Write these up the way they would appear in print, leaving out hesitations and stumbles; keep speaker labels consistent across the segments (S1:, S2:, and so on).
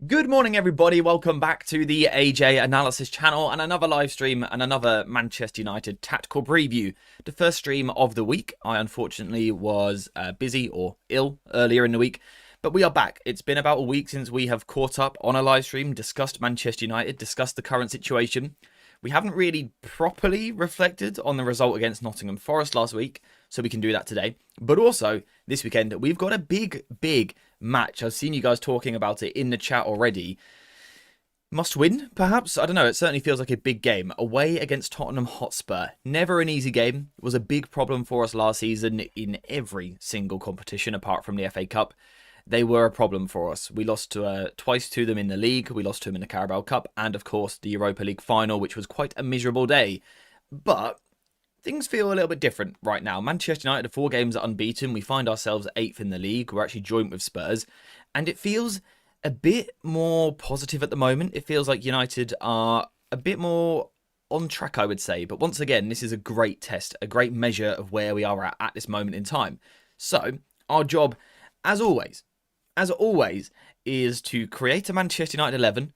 S1: Good morning, everybody. Welcome back to the AJ Analysis channel and another live stream and another Manchester United tactical preview. The first stream of the week. I unfortunately was busy or ill earlier in the week, but we are back. It's been about a week since we have caught up on a live stream, discussed Manchester United, discussed the current situation. We haven't really properly reflected on the result against Nottingham Forest last week, so we can do that today. But also, this weekend, we've got a big match. I've seen you guys talking about it in the chat already. Must win, perhaps? I don't know. It certainly feels like a big game. Away against Tottenham Hotspur. Never an easy game. It was a big problem for us last season in every single competition apart from the FA Cup. They were a problem for us. We lost twice to them in the league. We lost to them in the Carabao Cup. And, of course, the Europa League final, which was quite a miserable day. But things feel a little bit different right now. Manchester United are 4 games unbeaten. We find ourselves 8th in the league. We're actually joint with Spurs. And it feels a bit more positive at the moment. It feels like United are a bit more on track, I would say. But once again, this is a great test, a great measure of where we are at this moment in time. So, our job, as always, is to create a Manchester United 11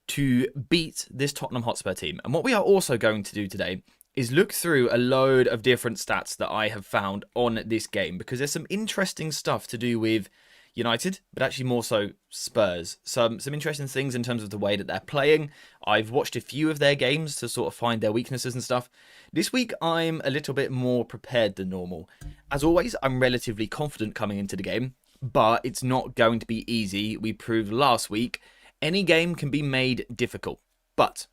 S1: to beat this Tottenham Hotspur team. And what we are also going to do today is look through a load of different stats that I have found on this game, because there's some interesting stuff to do with United, but actually more so Spurs. Some interesting things in terms of the way that they're playing. I've watched a few of their games to sort of find their weaknesses and stuff. This week, I'm a little bit more prepared than normal. As always, I'm relatively confident coming into the game, but it's not going to be easy. We proved last week, any game can be made difficult. But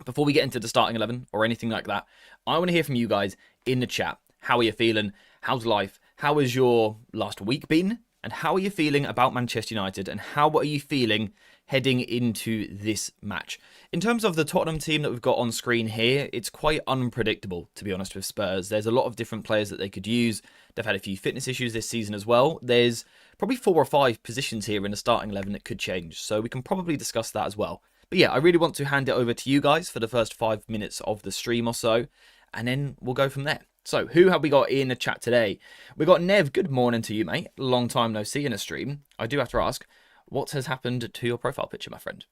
S1: before we get into the starting 11 or anything like that, I want to hear from you guys in the chat. How are you feeling? How's life? How has your last week been? And how are you feeling about Manchester United? And how are you feeling heading into this match? In terms of the Tottenham team that we've got on screen here, it's quite unpredictable, to be honest, with Spurs. There's a lot of different players that they could use. They've had a few fitness issues this season as well. There's probably 4 or 5 positions here in the starting 11 that could change. So we can probably discuss that as well. But yeah, I really want to hand it over to you guys for the first 5 minutes of the stream or so. And then we'll go from there. So, who have we got in the chat today? We got Nev. Good morning to you, mate. Long time no see in a stream. I do have to ask, what has happened to your profile picture, my friend?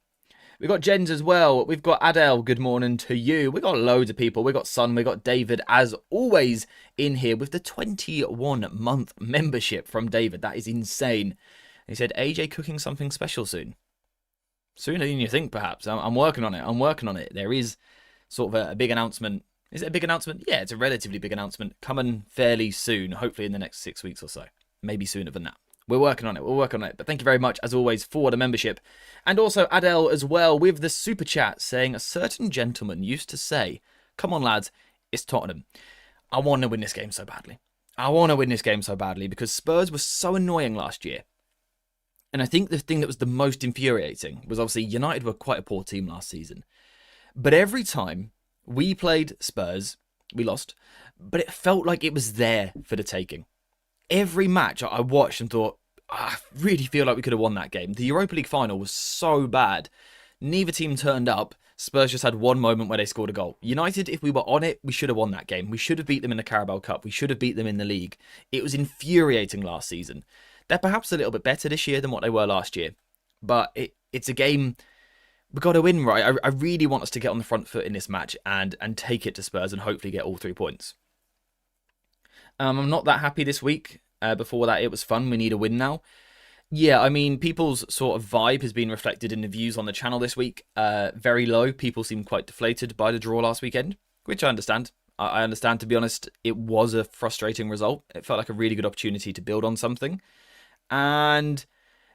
S1: We've got Jens as well. We've got Adele. Good morning to you. We've got loads of people. We've got Son. We've got David, as always, in here with the 21-month membership from David. That is insane. He said, AJ cooking something special soon. Sooner than you think, perhaps. I'm working on it. There is sort of a big announcement. Is it a big announcement? Yeah, it's a relatively big announcement coming fairly soon, hopefully in the next 6 weeks or so. Maybe sooner than that. We're working on it. But thank you very much, as always, for the membership. And also Adele as well with the super chat saying, a certain gentleman used to say, come on, lads, it's Tottenham. I want to win this game so badly. Because Spurs were so annoying last year. And I think the thing that was the most infuriating was obviously United were quite a poor team last season. But every time we played Spurs, we lost, but it felt like it was there for the taking. Every match I watched and thought, I really feel like we could have won that game. The Europa League final was so bad. Neither team turned up. Spurs just had one moment where they scored a goal. United, if we were on it, we should have won that game. We should have beat them in the Carabao Cup. We should have beat them in the league. It was infuriating last season. They're perhaps a little bit better this year than what they were last year. But it's a game we've got to win, right? I really want us to get on the front foot in this match and take it to Spurs and hopefully get all 3 points. I'm not that happy this week. Before that, it was fun. We need a win now. Yeah, I mean, people's sort of vibe has been reflected in the views on the channel this week. Very low. People seem quite deflated by the draw last weekend, which I understand. I understand, to be honest. It was a frustrating result. It felt like a really good opportunity to build on something. And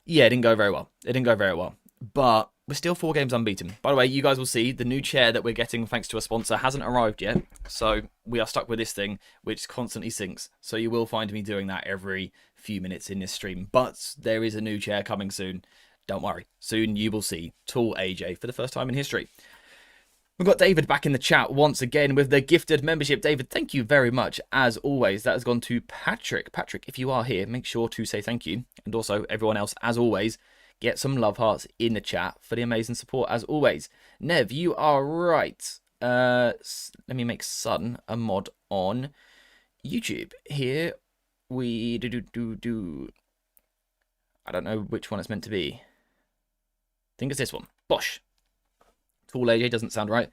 S1: yeah, it didn't go very well. But we're still 4 games unbeaten. By the way, you guys will see the new chair that we're getting thanks to a sponsor hasn't arrived yet. So we are stuck with this thing, which constantly syncs. So you will find me doing that every few minutes in this stream. But there is a new chair coming soon. Don't worry. Soon you will see Tall AJ for the first time in history. We've got David back in the chat once again with the gifted membership. David, thank you very much. As always, that has gone to Patrick. Patrick, if you are here, make sure to say thank you. And also, everyone else, as always, get some love hearts in the chat for the amazing support, as always. Nev, you are right. Let me make Son a mod on YouTube. Here we do. I don't know which one it's meant to be. think it's this one. Bosh. Tall AJ doesn't sound right.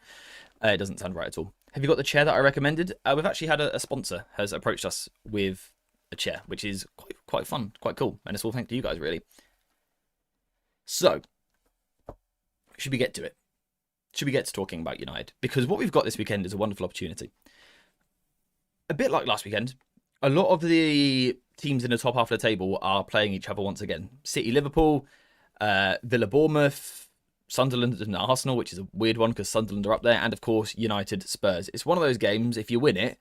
S1: It doesn't sound right at all. Have you got the chair that I recommended? We've actually had a sponsor has approached us with a chair, which is quite fun, quite cool. And it's all thanks to you guys, really. So, should we get to it? Should we get to talking about United? Because what we've got this weekend is a wonderful opportunity. A bit like last weekend, a lot of the teams in the top half of the table are playing each other once again. City, Liverpool, Villa, Bournemouth, Sunderland and Arsenal, which is a weird one because Sunderland are up there. And of course, United, Spurs. It's one of those games, if you win it,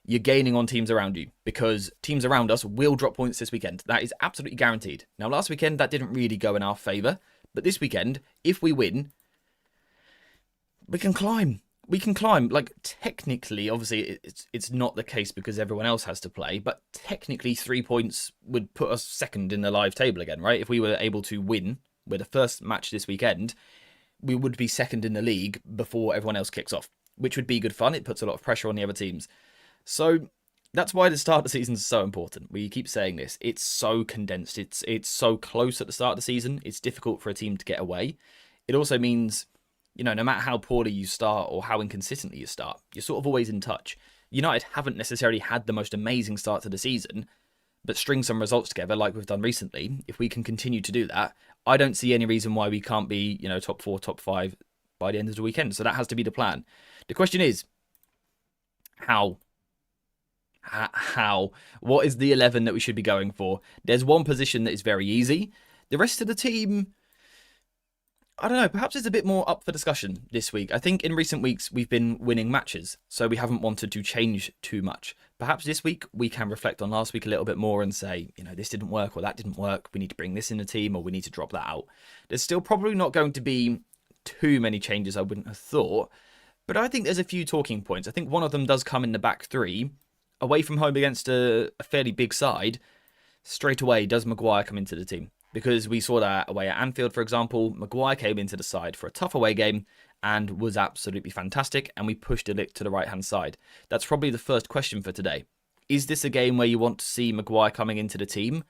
S1: you're gaining on teams around you because teams around us will drop points this weekend. That is absolutely guaranteed. Now, last weekend, that didn't really go in our favour. But this weekend, if we win, we can climb. We can climb. Like, technically, obviously, it's not the case because everyone else has to play. But technically, 3 points would put us second in the live table again, right? If we were able to win with the first match this weekend, we would be second in the league before everyone else kicks off, which would be good fun. It puts a lot of pressure on the other teams. So that's why the start of the season is so important. We keep saying this. It's so condensed. It's so close at the start of the season. It's difficult for a team to get away. It also means, you know, no matter how poorly you start or how inconsistently you start, you're sort of always in touch. United haven't necessarily had the most amazing start to the season, but string some results together like we've done recently. If we can continue to do that, I don't see any reason why we can't be, you know, top 4, top 5 by the end of the weekend. So that has to be the plan. The question is, how? How? What is the 11 that we should be going for? There's one position that is very easy. The rest of the team, I don't know, perhaps it's a bit more up for discussion this week. I think in recent weeks we've been winning matches, so we haven't wanted to change too much. Perhaps this week we can reflect on last week a little bit more and say, you know, this didn't work or that didn't work. We need to bring this in the team or we need to drop that out. There's still probably not going to be too many changes, I wouldn't have thought. But I think there's a few talking points. I think one of them does come in the back three. Away from home against a fairly big side, straight away does Maguire come into the team? Because we saw that away at Anfield, for example. Maguire came into the side for a tough away game and was absolutely fantastic, and we pushed De Ligt to the right-hand side. That's probably the first question for today. Is this a game where you want to see Maguire coming into the team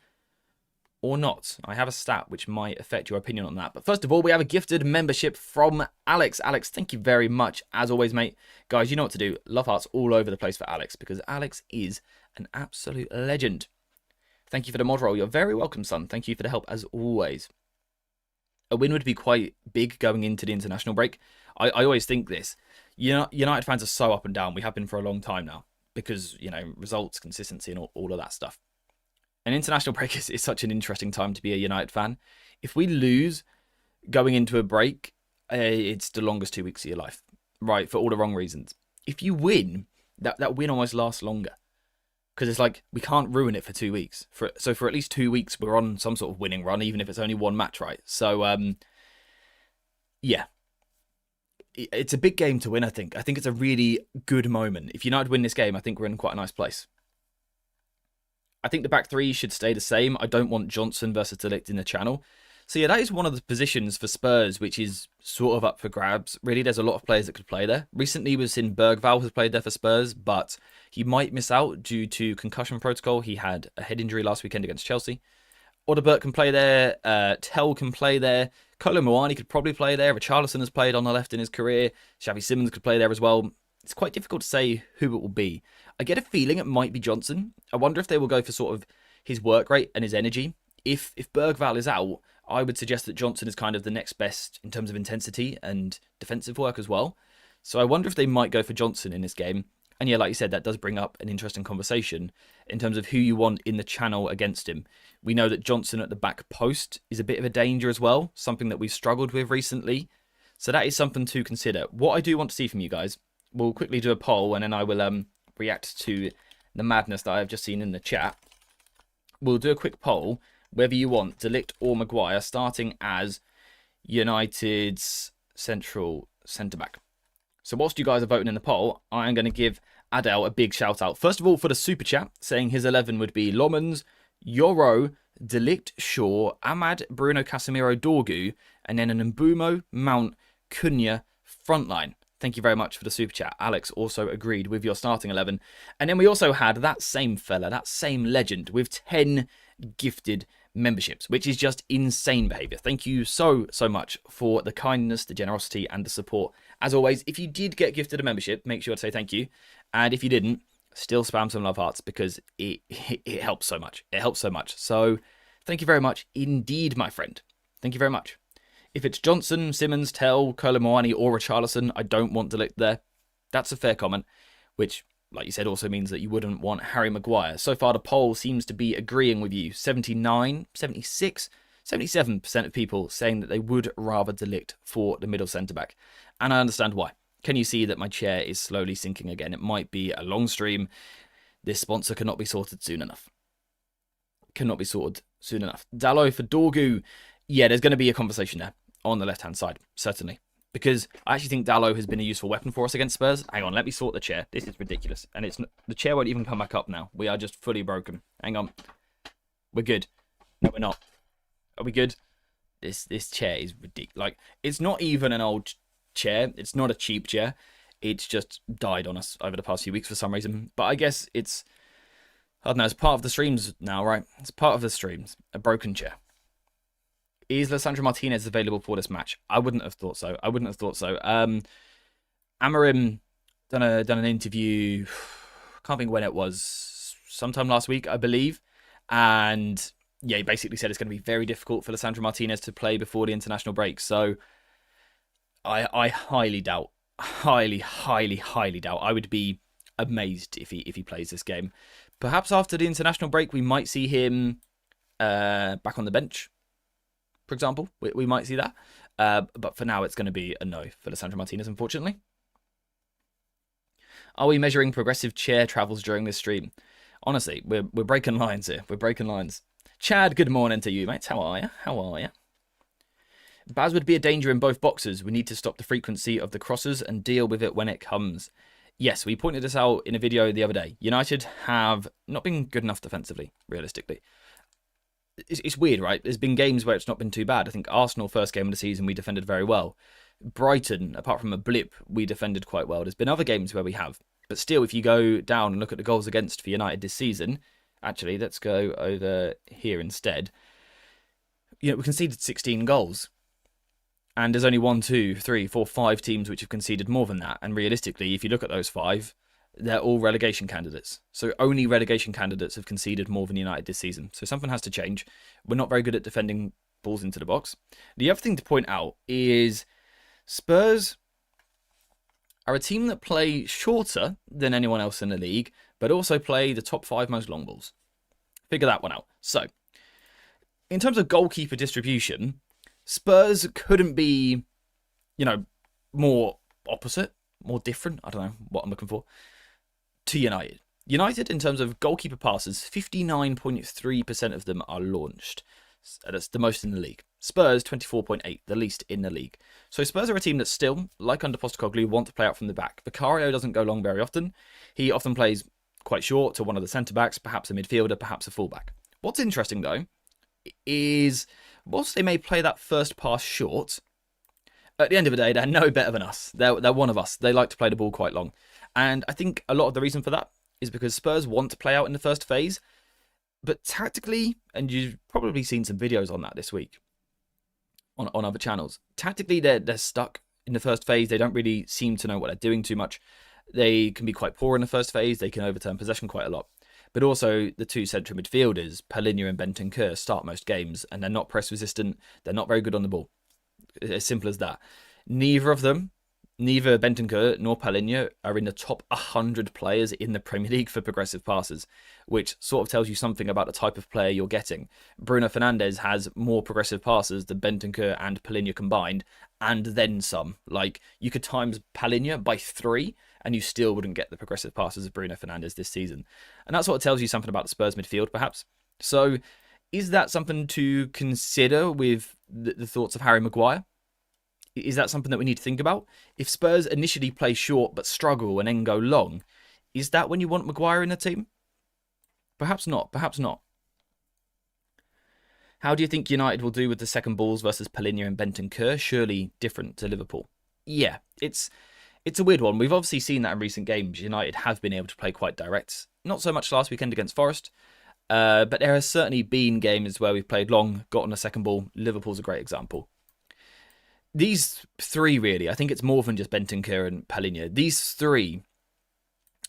S1: or not? I have a stat which might affect your opinion on that. But first of all, we have a gifted membership from Alex. Alex, thank you very much. As always, mate. Guys, you know what to do. Love hearts all over the place for Alex because Alex is an absolute legend. Thank you for the mod roll. You're very welcome, son. Thank you for the help, as always. A win would be quite big going into the international break. I always think this. You know, United fans are so up and down. We have been for a long time now because, you know, results, consistency, and all of that stuff. An international break is such an interesting time to be a United fan. If we lose going into a break, it's the longest 2 weeks of your life, right? For all the wrong reasons. If you win, that win almost lasts longer. Because it's like, we can't ruin it for 2 weeks. So for at least 2 weeks, we're on some sort of winning run, even if it's only one match, right? So, yeah. It's a big game to win, I think. I think it's a really good moment. If United win this game, I think we're in quite a nice place. I think the back three should stay the same. I don't want Johnson versus De Ligt in the channel. So yeah, that is one of the positions for Spurs, which is sort of up for grabs. Really, there's a lot of players that could play there. Recently, we've seen Bergvall has played there for Spurs, but he might miss out due to concussion protocol. He had a head injury last weekend against Chelsea. Odobert can play there. Tell can play there. Kolo Muani could probably play there. Richarlison has played on the left in his career. Xavi Simons could play there as well. It's quite difficult to say who it will be. I get a feeling it might be Johnson. I wonder if they will go for sort of his work rate and his energy. If Bergvall is out, I would suggest that Johnson is kind of the next best in terms of intensity and defensive work as well. So I wonder if they might go for Johnson in this game. And yeah, like you said, that does bring up an interesting conversation in terms of who you want in the channel against him. We know that Johnson at the back post is a bit of a danger as well, something that we've struggled with recently. So that is something to consider. What I do want to see from you guys, we'll quickly do a poll and then I will react to the madness that I've just seen in the chat. We'll do a quick poll whether you want De Ligt or Maguire starting as United's central centre-back. So whilst you guys are voting in the poll, I am going to give Adele a big shout out. First of all, for the super chat, saying his 11 would be Lomans, Yoro, De Ligt, Shaw, Ahmad, Bruno Casemiro, Dorgu, and then an Mbumo, Mount, Cunha, frontline. Thank you very much for the super chat. Alex also agreed with your starting 11. And then we also had that same fella, that same legend with 10 gifted memberships, which is just insane behavior. Thank you so much for the kindness, the generosity, and the support. As always, if you did get gifted a membership, make sure to say thank you. And if you didn't, still spam some love hearts, because it helps so much. It helps so much. So thank you very much indeed, my friend. Thank you very much. If it's Johnson, Simmons, Tell, Kolomoani, or Richarlison, I don't want Delict there. That's a fair comment, which, like you said, also means that you wouldn't want Harry Maguire. So far, the poll seems to be agreeing with you. 79, 76, 77% of people saying that they would rather Delict for the middle centre-back. And I understand why. Can you see that my chair is slowly sinking again? It might be a long stream. This sponsor cannot be sorted soon enough. Cannot be sorted soon enough. Dalot for Dorgu. Yeah, there's going to be a conversation there on the left-hand side, certainly. Because I actually think Dalot has been a useful weapon for us against Spurs. Hang on, let me sort the chair. This is ridiculous. And the chair won't even come back up now. We are just fully broken. Hang on. We're good. No, we're not. Are we good? This chair is ridiculous. Like, it's not even an old chair. It's not a cheap chair. It's just died on us over the past few weeks for some reason. But I guess it's, I don't know, it's part of the streams now, right? It's part of the streams. A broken chair. Is Lisandro Martinez available for this match? I wouldn't have thought so. Amorim done an interview, can't think when it was, sometime last week, I believe. And yeah, he basically said it's going to be very difficult for Lisandro Martinez to play before the international break. So I highly doubt, highly doubt. I would be amazed if he plays this game. Perhaps after the international break, we might see him back on the bench. For example, we might see that. But for now, it's going to be a no for Lisandro Martinez, unfortunately. Are we measuring progressive chair travels during this stream? Honestly, we're breaking lines here. We're breaking lines. Chad, good morning to you, mates. How are you? How are you? Baz would be a danger in both boxes. We need to stop the frequency of the crosses and deal with it when it comes. Yes, we pointed this out in a video the other day. United have not been good enough defensively, realistically. It's weird, right? There's been games where it's not been too bad. I think Arsenal, first game of the season, we defended very well. Brighton, apart from a blip, we defended quite well. There's been other games where we have. But still, if you go down and look at the goals against for United this season, actually, let's go over here instead. You know, we conceded 16 goals. And there's only 1, 2, 3, 4, 5 teams which have conceded more than that. And realistically, if you look at those 5, they're all relegation candidates. So only relegation candidates have conceded more than United this season. So something has to change. We're not very good at defending balls into the box. The other thing to point out is Spurs are a team that play shorter than anyone else in the league, but also play the top 5 most long balls. Figure that one out. So, in terms of goalkeeper distribution, Spurs couldn't be, you know, more opposite, more different, I don't know what I'm looking for, to United. United, in terms of goalkeeper passes, 59.3% of them are launched. That's the most in the league. Spurs, 24.8, the least in the league. So Spurs are a team that still, like under Postecoglou, want to play out from the back. Vicario doesn't go long very often. He often plays quite short to one of the centre-backs, perhaps a midfielder, perhaps a full-back. What's interesting, though, is whilst they may play that first pass short, at the end of the day, they're no better than us. They're one of us. They like to play the ball quite long. And I think a lot of the reason for that is because Spurs want to play out in the first phase. But tactically, and you've probably seen some videos on that this week on other channels, tactically they're stuck in the first phase. They don't really seem to know what they're doing too much. They can be quite poor in the first phase. They can overturn possession quite a lot. But also, the two central midfielders, Palhinha and Bentancur, start most games, and they're not press resistant. They're not very good on the ball. As simple as that. Neither of them, neither Bentancur nor Palhinha, are in the top 100 players in the Premier League for progressive passes, which sort of tells you something about the type of player you're getting. Bruno Fernandes has more progressive passes than Bentancur and Palhinha combined, and then some. Like, you could times Palhinha by 3, and you still wouldn't get the progressive passes of Bruno Fernandes this season. And that sort of tells you something about the Spurs midfield, perhaps. So, is that something to consider with the thoughts of Harry Maguire? Is that something that we need to think about? If Spurs initially play short but struggle and then go long, is that when you want Maguire in the team? Perhaps not. Perhaps not. How do you think United will do with the second balls versus Palhinha and Bentancur? Surely different to Liverpool. Yeah, it's a weird one. We've obviously seen that in recent games. United have been able to play quite direct. Not so much last weekend against Forest. But there has certainly been games where we've played long, got on a second ball. Liverpool's a great example. These three, really, I think it's more than just Bentancur and Palhinha. These three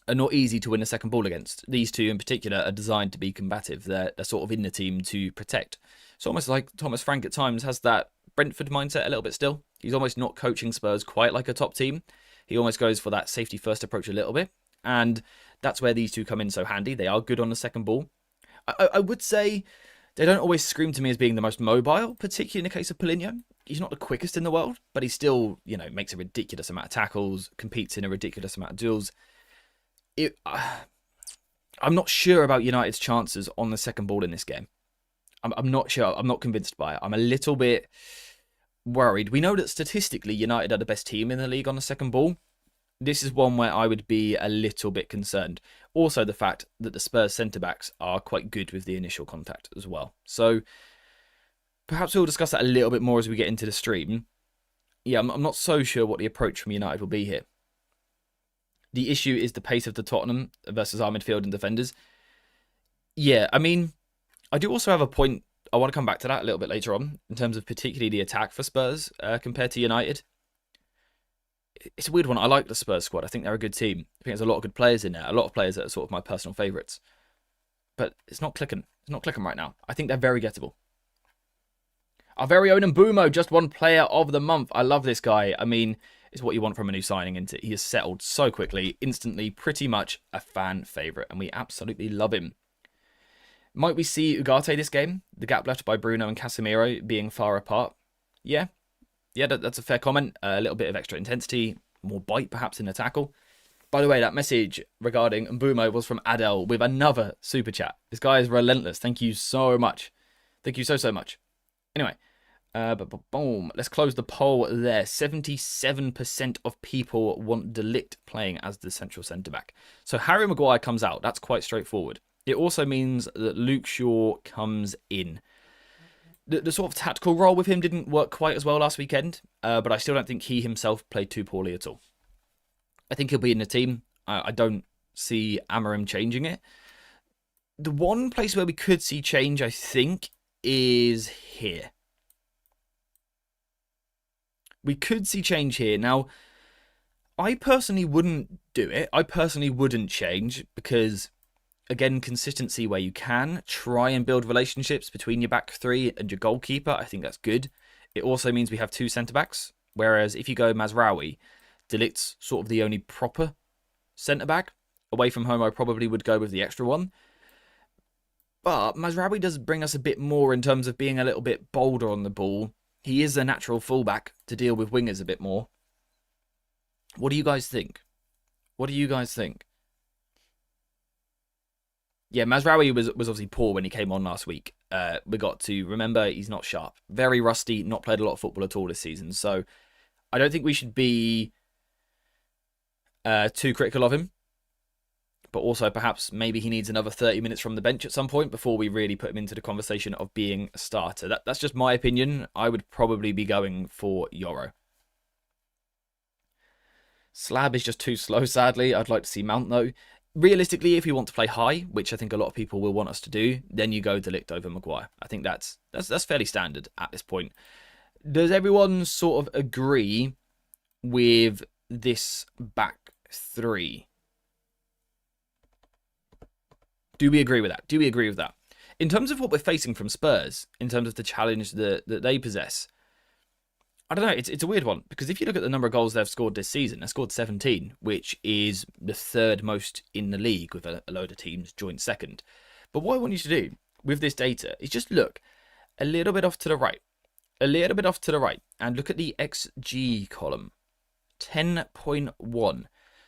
S1: are not easy to win a second ball against. These two in particular are designed to be combative. They're sort of in the team to protect. It's almost like Thomas Frank at times has that Brentford mindset a little bit still. He's almost not coaching Spurs quite like a top team. He almost goes for that safety first approach a little bit. And that's where these two come in so handy. They are good on the second ball. I would say they don't always scream to me as being the most mobile, particularly in the case of Palhinha. He's not the quickest in the world, but he still, makes a ridiculous amount of tackles, competes in a ridiculous amount of duels. I'm not sure about United's chances on the second ball in this game. I'm not sure. I'm not convinced by it. I'm a little bit worried. We know that statistically United are the best team in the league on the second ball. This is one where I would be a little bit concerned. Also, the fact that the Spurs centre-backs are quite good with the initial contact as well. So perhaps we'll discuss that a little bit more as we get into the stream. Yeah, I'm not so sure what the approach from United will be here. The issue is the pace of the Tottenham versus our midfield and defenders. Yeah, I mean, I do also have a point. I want to come back to that a little bit later on in terms of particularly the attack for Spurs compared to United. It's a weird one. I like the Spurs squad. I think they're a good team. I think there's a lot of good players in there. A lot of players that are sort of my personal favourites. But it's not clicking. It's not clicking right now. I think they're very gettable. Our very own Mbumo just won Player of the Month. I love this guy. I mean, it's what you want from a new signing, isn't it? He has settled so quickly, instantly, pretty much a fan favourite. And we absolutely love him. Might we see Ugarte this game? The gap left by Bruno and Casemiro being far apart. Yeah, that's a fair comment. A little bit of extra intensity, more bite perhaps in the tackle. By the way, that message regarding Mbumo was from Adel with another super chat. This guy is relentless. Thank you so much. Thank you so much. Anyway, boom. Let's close the poll there. 77% of people want De Ligt playing as the central centre-back. So Harry Maguire comes out. That's quite straightforward. It also means that Luke Shaw comes in. The sort of tactical role with him didn't work quite as well last weekend, but I still don't think he himself played too poorly at all. I think he'll be in the team. I don't see Amorim changing it. The one place where we could see change, I think, is here. We could see change here. Now, I personally wouldn't do it. I personally wouldn't change because, again, consistency where you can. Try and build relationships between your back three and your goalkeeper. I think that's good. It also means we have two centre-backs. Whereas if you go Mazraoui, De Ligt's sort of the only proper centre-back. Away from home, I probably would go with the extra one. But Mazraoui does bring us a bit more in terms of being a little bit bolder on the ball. He is a natural fullback to deal with wingers a bit more. What do you guys think? What do you guys think? Yeah, Mazraoui was obviously poor when he came on last week. We got to remember he's not sharp. Very rusty, not played a lot of football at all this season. So I don't think we should be too critical of him. But also perhaps maybe he needs another 30 minutes from the bench at some point before we really put him into the conversation of being a starter. That's just my opinion. I would probably be going for Yoro. Slab is just too slow, sadly. I'd like to see Mount, though. Realistically, if you want to play high, which I think a lot of people will want us to do, then you go De Ligt over Maguire. I think that's fairly standard at this point. Does everyone sort of agree with this back three? Do we agree with that? Do we agree with that? In terms of what we're facing from Spurs, in terms of the challenge that they possess, I don't know, it's a weird one. Because if you look at the number of goals they've scored this season, they've scored 17, which is the third most in the league with a load of teams joint second. But what I want you to do with this data is just look a little bit off to the right. A little bit off to the right. And look at the XG column. 10.1.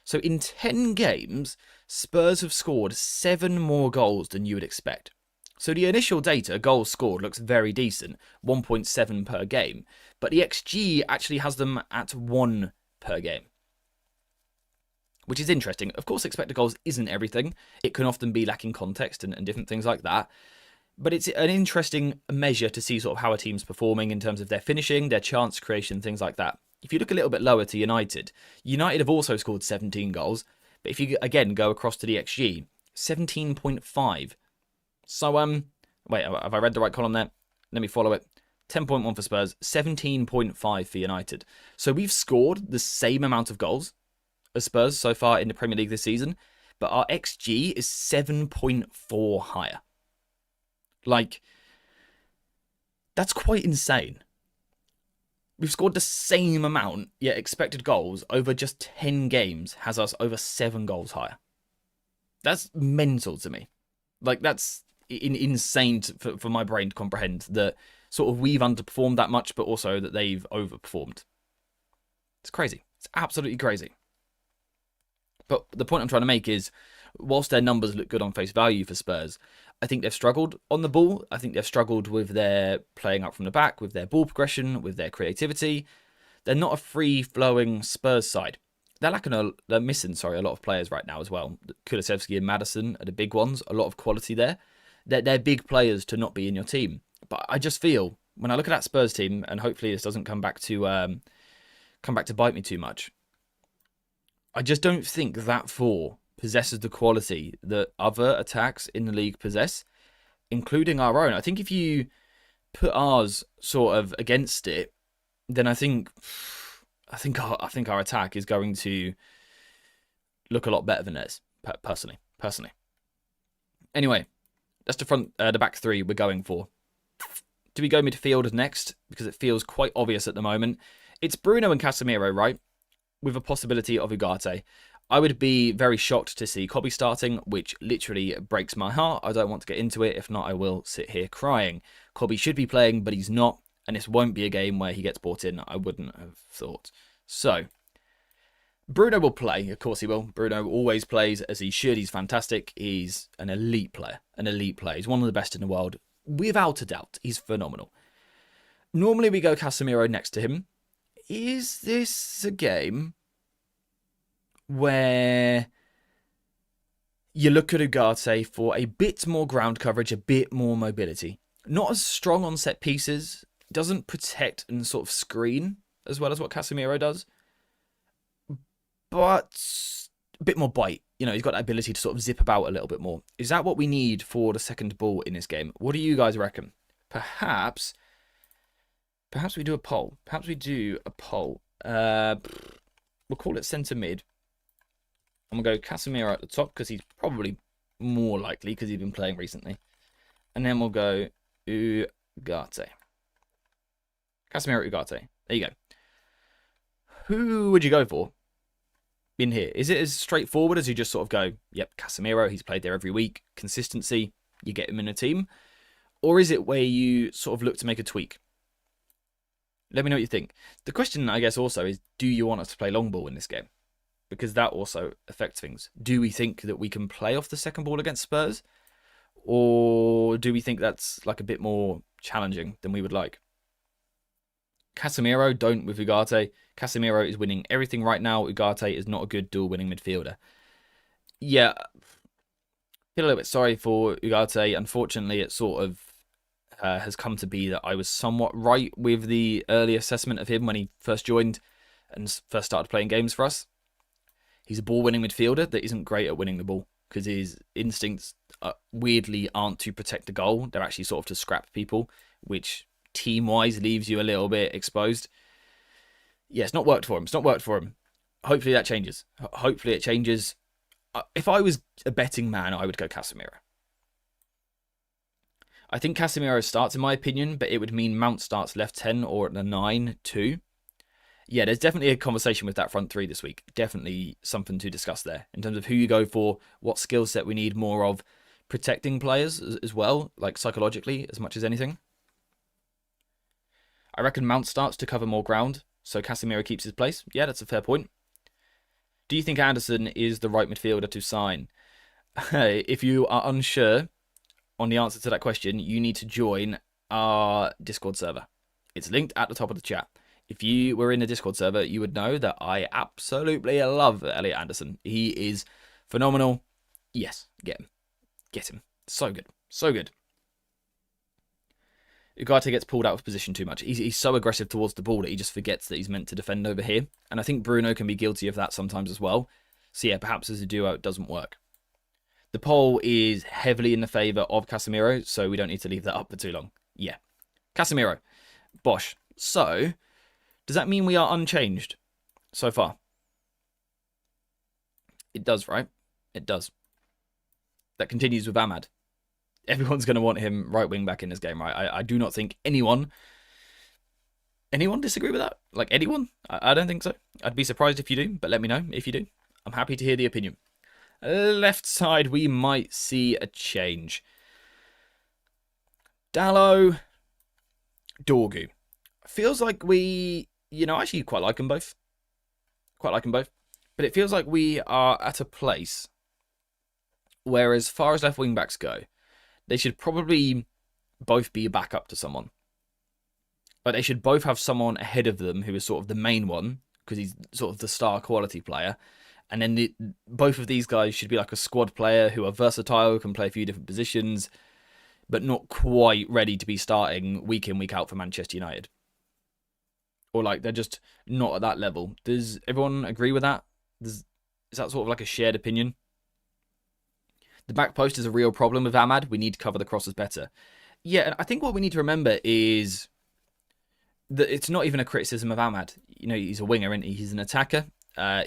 S1: So in 10 games, Spurs have scored 7 more goals than you would expect. So the initial data, goals scored, looks very decent, 1.7 per game. But the XG actually has them at 1 per game, which is interesting. Of course, expected goals isn't everything. It can often be lacking context and different things like that. But it's an interesting measure to see sort of how a team's performing in terms of their finishing, their chance creation, things like that. If you look a little bit lower to United have also scored 17 goals. But if you, again, go across to the XG, 17.5. So, wait, have I read the right column there? Let me follow it. 10.1 for Spurs, 17.5 for United. So we've scored the same amount of goals as Spurs so far in the Premier League this season, but our XG is 7.4 higher. Like, that's quite insane. We've scored the same amount, yet expected goals over just 10 games has us over 7 goals higher. That's mental to me. Like, that's insane for my brain to comprehend that sort of we've underperformed that much, but also that they've overperformed. It's crazy. It's absolutely crazy. But the point I'm trying to make is, whilst their numbers look good on face value for Spurs, I think they've struggled on the ball. I think they've struggled with their playing up from the back, with their ball progression, with their creativity. They're not a free-flowing Spurs side. They're missing a lot of players right now as well. Kulusevski and Maddison are the big ones. A lot of quality there. They're big players to not be in your team. But I just feel, when I look at that Spurs team, and hopefully this doesn't come back to bite me too much, I just don't think that four possesses the quality that other attacks in the league possess, including our own. I think if you put ours sort of against it, then I think our attack is going to look a lot better than theirs. Personally. Anyway, that's the back three we're going for. Do we go midfield next? Because it feels quite obvious at the moment. It's Bruno and Casemiro, right? With a possibility of Ugarte. I would be very shocked to see Kobe starting, which literally breaks my heart. I don't want to get into it. If not, I will sit here crying. Kobe should be playing, but he's not. And this won't be a game where he gets brought in. I wouldn't have thought. So, Bruno will play. Of course he will. Bruno always plays as he should. He's fantastic. He's an elite player. He's one of the best in the world. Without a doubt. He's phenomenal. Normally we go Casemiro next to him. Is this a game where you look at Ugarte for a bit more ground coverage, a bit more mobility? Not as strong on set pieces. Doesn't protect and sort of screen as well as what Casemiro does. But a bit more bite. You know, he's got that ability to sort of zip about a little bit more. Is that what we need for the second ball in this game? What do you guys reckon? Perhaps we do a poll. We'll call it centre mid. I'm going to go Casemiro at the top because he's probably more likely because he's been playing recently. And then we'll go Ugarte. Casemiro, Ugarte. There you go. Who would you go for in here? Is it as straightforward as you just sort of go, yep, Casemiro, he's played there every week. Consistency, you get him in a team. Or is it where you sort of look to make a tweak? Let me know what you think. The question, I guess, also is, do you want us to play long ball in this game? Because that also affects things. Do we think that we can play off the second ball against Spurs? Or do we think that's like a bit more challenging than we would like? Casemiro, don't with Ugarte. Casemiro is winning everything right now. Ugarte is not a good dual-winning midfielder. Yeah, feel a little bit sorry for Ugarte. Unfortunately, it sort of has come to be that I was somewhat right with the early assessment of him when he first joined and first started playing games for us. He's a ball-winning midfielder that isn't great at winning the ball because his instincts weirdly aren't to protect the goal. They're actually sort of to scrap people, which team-wise leaves you a little bit exposed. Yeah, it's not worked for him. Hopefully that changes. If I was a betting man, I would go Casemiro. I think Casemiro starts, in my opinion, but it would mean Mount starts left 10 or at the 9 too. Yeah, there's definitely a conversation with that front three this week. Definitely something to discuss there in terms of who you go for, what skill set we need more of, protecting players as well, like psychologically as much as anything. I reckon Mount starts to cover more ground, so Casemiro keeps his place. Yeah, that's a fair point. Do you think Anderson is the right midfielder to sign? If you are unsure on the answer to that question, you need to join our Discord server. It's linked at the top of the chat. If you were in the Discord server, you would know that I absolutely love Elliot Anderson. He is phenomenal. Yes, get him. Get him. So good. So good. Ugarte gets pulled out of position too much. He's so aggressive towards the ball that he just forgets that he's meant to defend over here. And I think Bruno can be guilty of that sometimes as well. So yeah, perhaps as a duo it doesn't work. The poll is heavily in the favour of Casemiro, so we don't need to leave that up for too long. Yeah. Casemiro. Bosh. So, does that mean we are unchanged so far? It does, right? It does. That continues with Ahmad. Everyone's going to want him right wing back in this game, right? I do not think anyone disagree with that? Like, anyone? I don't think so. I'd be surprised if you do, but let me know if you do. I'm happy to hear the opinion. Left side, we might see a change. Dalot, Dorgu. Feels like we, actually quite like them both. But it feels like we are at a place where, as far as left wing backs go, they should probably both be a backup to someone. Like, they should both have someone ahead of them who is sort of the main one, because he's sort of the star quality player. And then both of these guys should be like a squad player who are versatile, can play a few different positions, but not quite ready to be starting week in, week out for Manchester United. Or like, they're just not at that level. Does everyone agree with that? Is that sort of like a shared opinion? The back post is a real problem with Ahmad. We need to cover the crosses better. Yeah, and I think what we need to remember is that it's not even a criticism of Ahmad. He's a winger, isn't he? He's an attacker.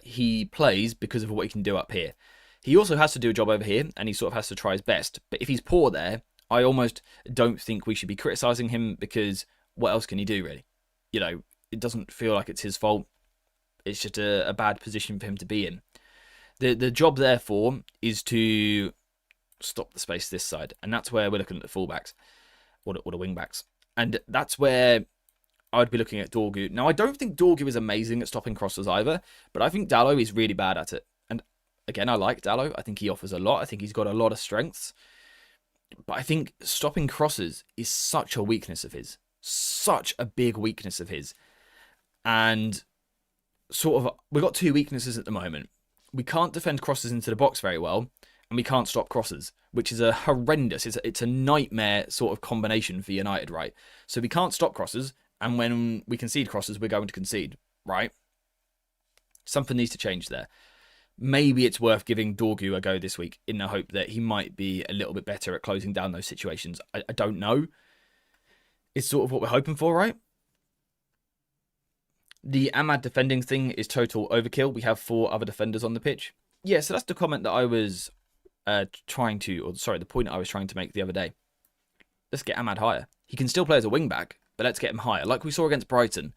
S1: He plays because of what he can do up here. He also has to do a job over here, and he sort of has to try his best. But if he's poor there, I almost don't think we should be criticising him, because what else can he do, really? It doesn't feel like it's his fault. It's just a bad position for him to be in. The job, therefore, is to stop the space this side. And that's where we're looking at the fullbacks, or the wing-backs. And that's where I'd be looking at Dorgu. Now, I don't think Dorgu is amazing at stopping crosses either, but I think Dalot is really bad at it. And again, I like Dalot. I think he offers a lot. I think he's got a lot of strengths. But I think stopping crosses is such a weakness of his. Such a big weakness of his. And sort of, we've got two weaknesses at the moment. We can't defend crosses into the box very well, and we can't stop crosses, which is a horrendous, it's a nightmare sort of combination for United, right? So we can't stop crosses, and when we concede crosses, we're going to concede, right? Something needs to change there. Maybe it's worth giving Dorgu a go this week in the hope that he might be a little bit better at closing down those situations. I don't know. It's sort of what we're hoping for, right? The Ahmad defending thing is total overkill. We have 4 other defenders on the pitch. Yeah, so that's the comment that I was the point I was trying to make the other day. Let's get Ahmad higher. He can still play as a wing-back, but let's get him higher. Like we saw against Brighton.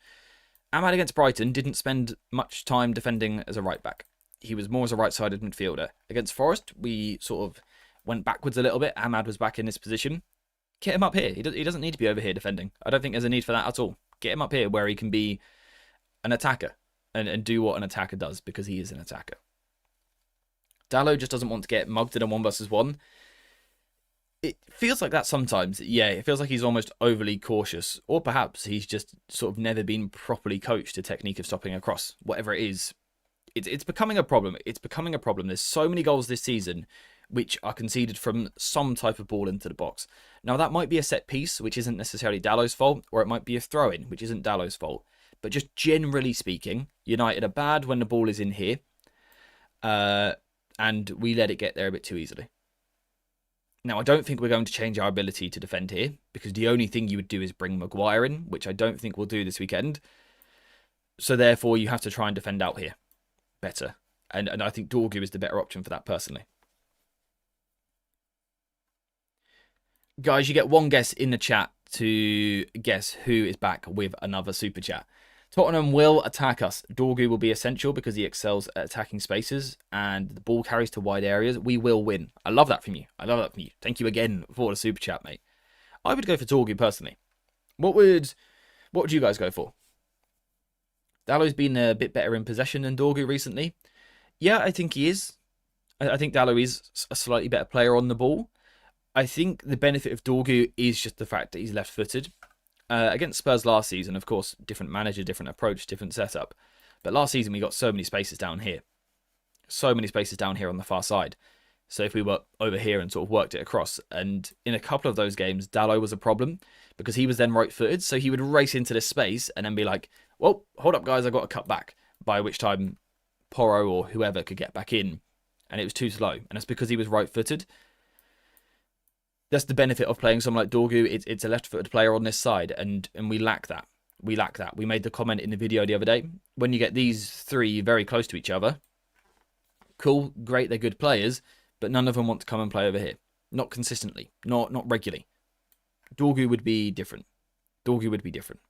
S1: Ahmad against Brighton didn't spend much time defending as a right-back. He was more as a right-sided midfielder. Against Forest, we sort of went backwards a little bit. Ahmad was back in this position. Get him up here. He doesn't need to be over here defending. I don't think there's a need for that at all. Get him up here where he can be an attacker and do what an attacker does, because he is an attacker. Dalot just doesn't want to get mugged in a 1-versus-1. It feels like that sometimes. Yeah, it feels like he's almost overly cautious. Or perhaps he's just sort of never been properly coached a technique of stopping a cross. Whatever it is, it's becoming a problem. It's becoming a problem. There's so many goals this season which are conceded from some type of ball into the box. Now, that might be a set piece, which isn't necessarily Dalot's fault, or it might be a throw-in, which isn't Dalot's fault. But just generally speaking, United are bad when the ball is in here. And we let it get there a bit too easily. Now, I don't think we're going to change our ability to defend here, because the only thing you would do is bring Maguire in, which I don't think we'll do this weekend. So therefore, you have to try and defend out here better. And I think Dorgu is the better option for that, personally. Guys, you get one guess in the chat to guess who is back with another super chat. Tottenham will attack us. Dorgu will be essential because he excels at attacking spaces and the ball carries to wide areas. We will win. I love that from you. Thank you again for the super chat, mate. I would go for Dorgu personally. What would you guys go for? Dalot's been a bit better in possession than Dorgu recently. Yeah, I think he is. I think Dalot is a slightly better player on the ball. I think the benefit of Dorgu is just the fact that he's left-footed. Against Spurs last season, of course, different manager, different approach, different setup. But last season, we got so many spaces down here. So many spaces down here on the far side. So if we were over here and sort of worked it across, and in a couple of those games, Dalot was a problem because he was then right-footed. So he would race into this space and then be like, well, hold up, guys, I've got to cut back. By which time Porro or whoever could get back in and it was too slow. And that's because he was right-footed. That's the benefit of playing someone like Dorgu. It's a left-footed player on this side, and we lack that. We lack that. We made the comment in the video the other day. When you get these three very close to each other, cool, great, they're good players, but none of them want to come and play over here. Not consistently, not regularly. Dorgu would be different. Dorgu would be different.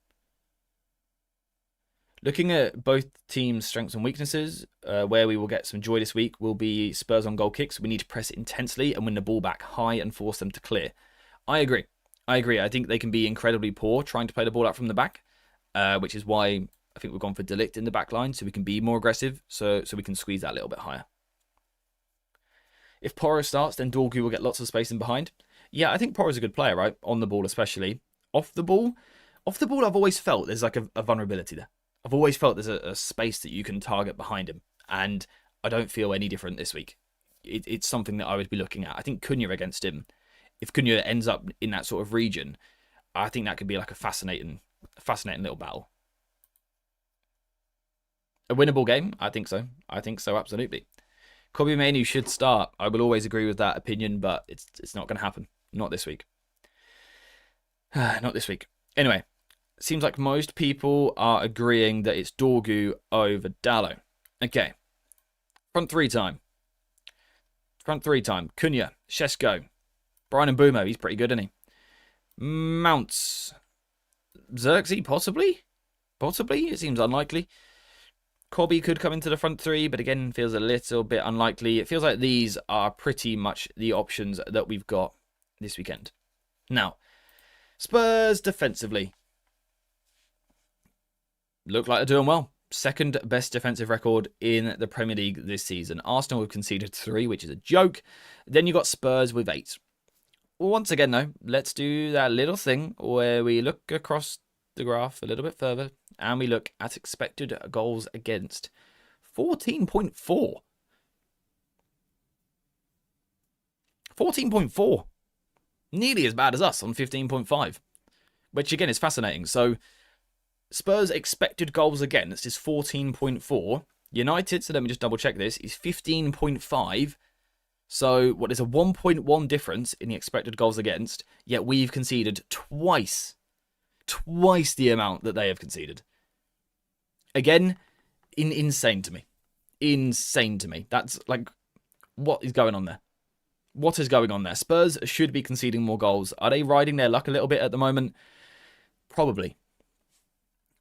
S1: Looking at both teams' strengths and weaknesses, where we will get some joy this week will be Spurs on goal kicks. We need to press intensely and win the ball back high and force them to clear. I agree. I think they can be incredibly poor trying to play the ball out from the back, which is why I think we've gone for De Ligt in the back line, so we can be more aggressive, so we can squeeze that a little bit higher. If Porro starts, then Dorgu will get lots of space in behind. Yeah, I think Porro's a good player, right? On the ball especially. Off the ball, I've always felt there's like a vulnerability there. I've always felt there's a space that you can target behind him, and I don't feel any different this week. It's something that I would be looking at. I think Cunha against him, if Cunha ends up in that sort of region, I think that could be like a fascinating little battle. A winnable game? I think so. Absolutely. Kobe Mainoo should start. I will always agree with that opinion, but it's not going to happen. Not this week. Not this week. Anyway. Seems like most people are agreeing that it's Dorgu over Dalot. Okay. Front three time. Cunha, Shesko, Brian Mbeumo. He's pretty good, isn't he? Mounts. Xerxes, possibly? It seems unlikely. Kobe could come into the front three, but again, feels a little bit unlikely. It feels like these are pretty much the options that we've got this weekend. Now, Spurs defensively. Look like they're doing well. Second best defensive record in the Premier League this season. Arsenal have conceded 3, which is a joke. Then you got Spurs with 8. Once again, though, let's do that little thing where we look across the graph a little bit further and we look at expected goals against. 14.4. 14.4. Nearly as bad as us on 15.5. Which, again, is fascinating. So, Spurs' expected goals against is 14.4. United, so let me just double check this, is 15.5. So, there's a 1.1 difference in the expected goals against, yet we've conceded twice the amount that they have conceded. Again, insane to me. Insane to me. That's like, what is going on there? What is going on there? Spurs should be conceding more goals. Are they riding their luck a little bit at the moment? Probably.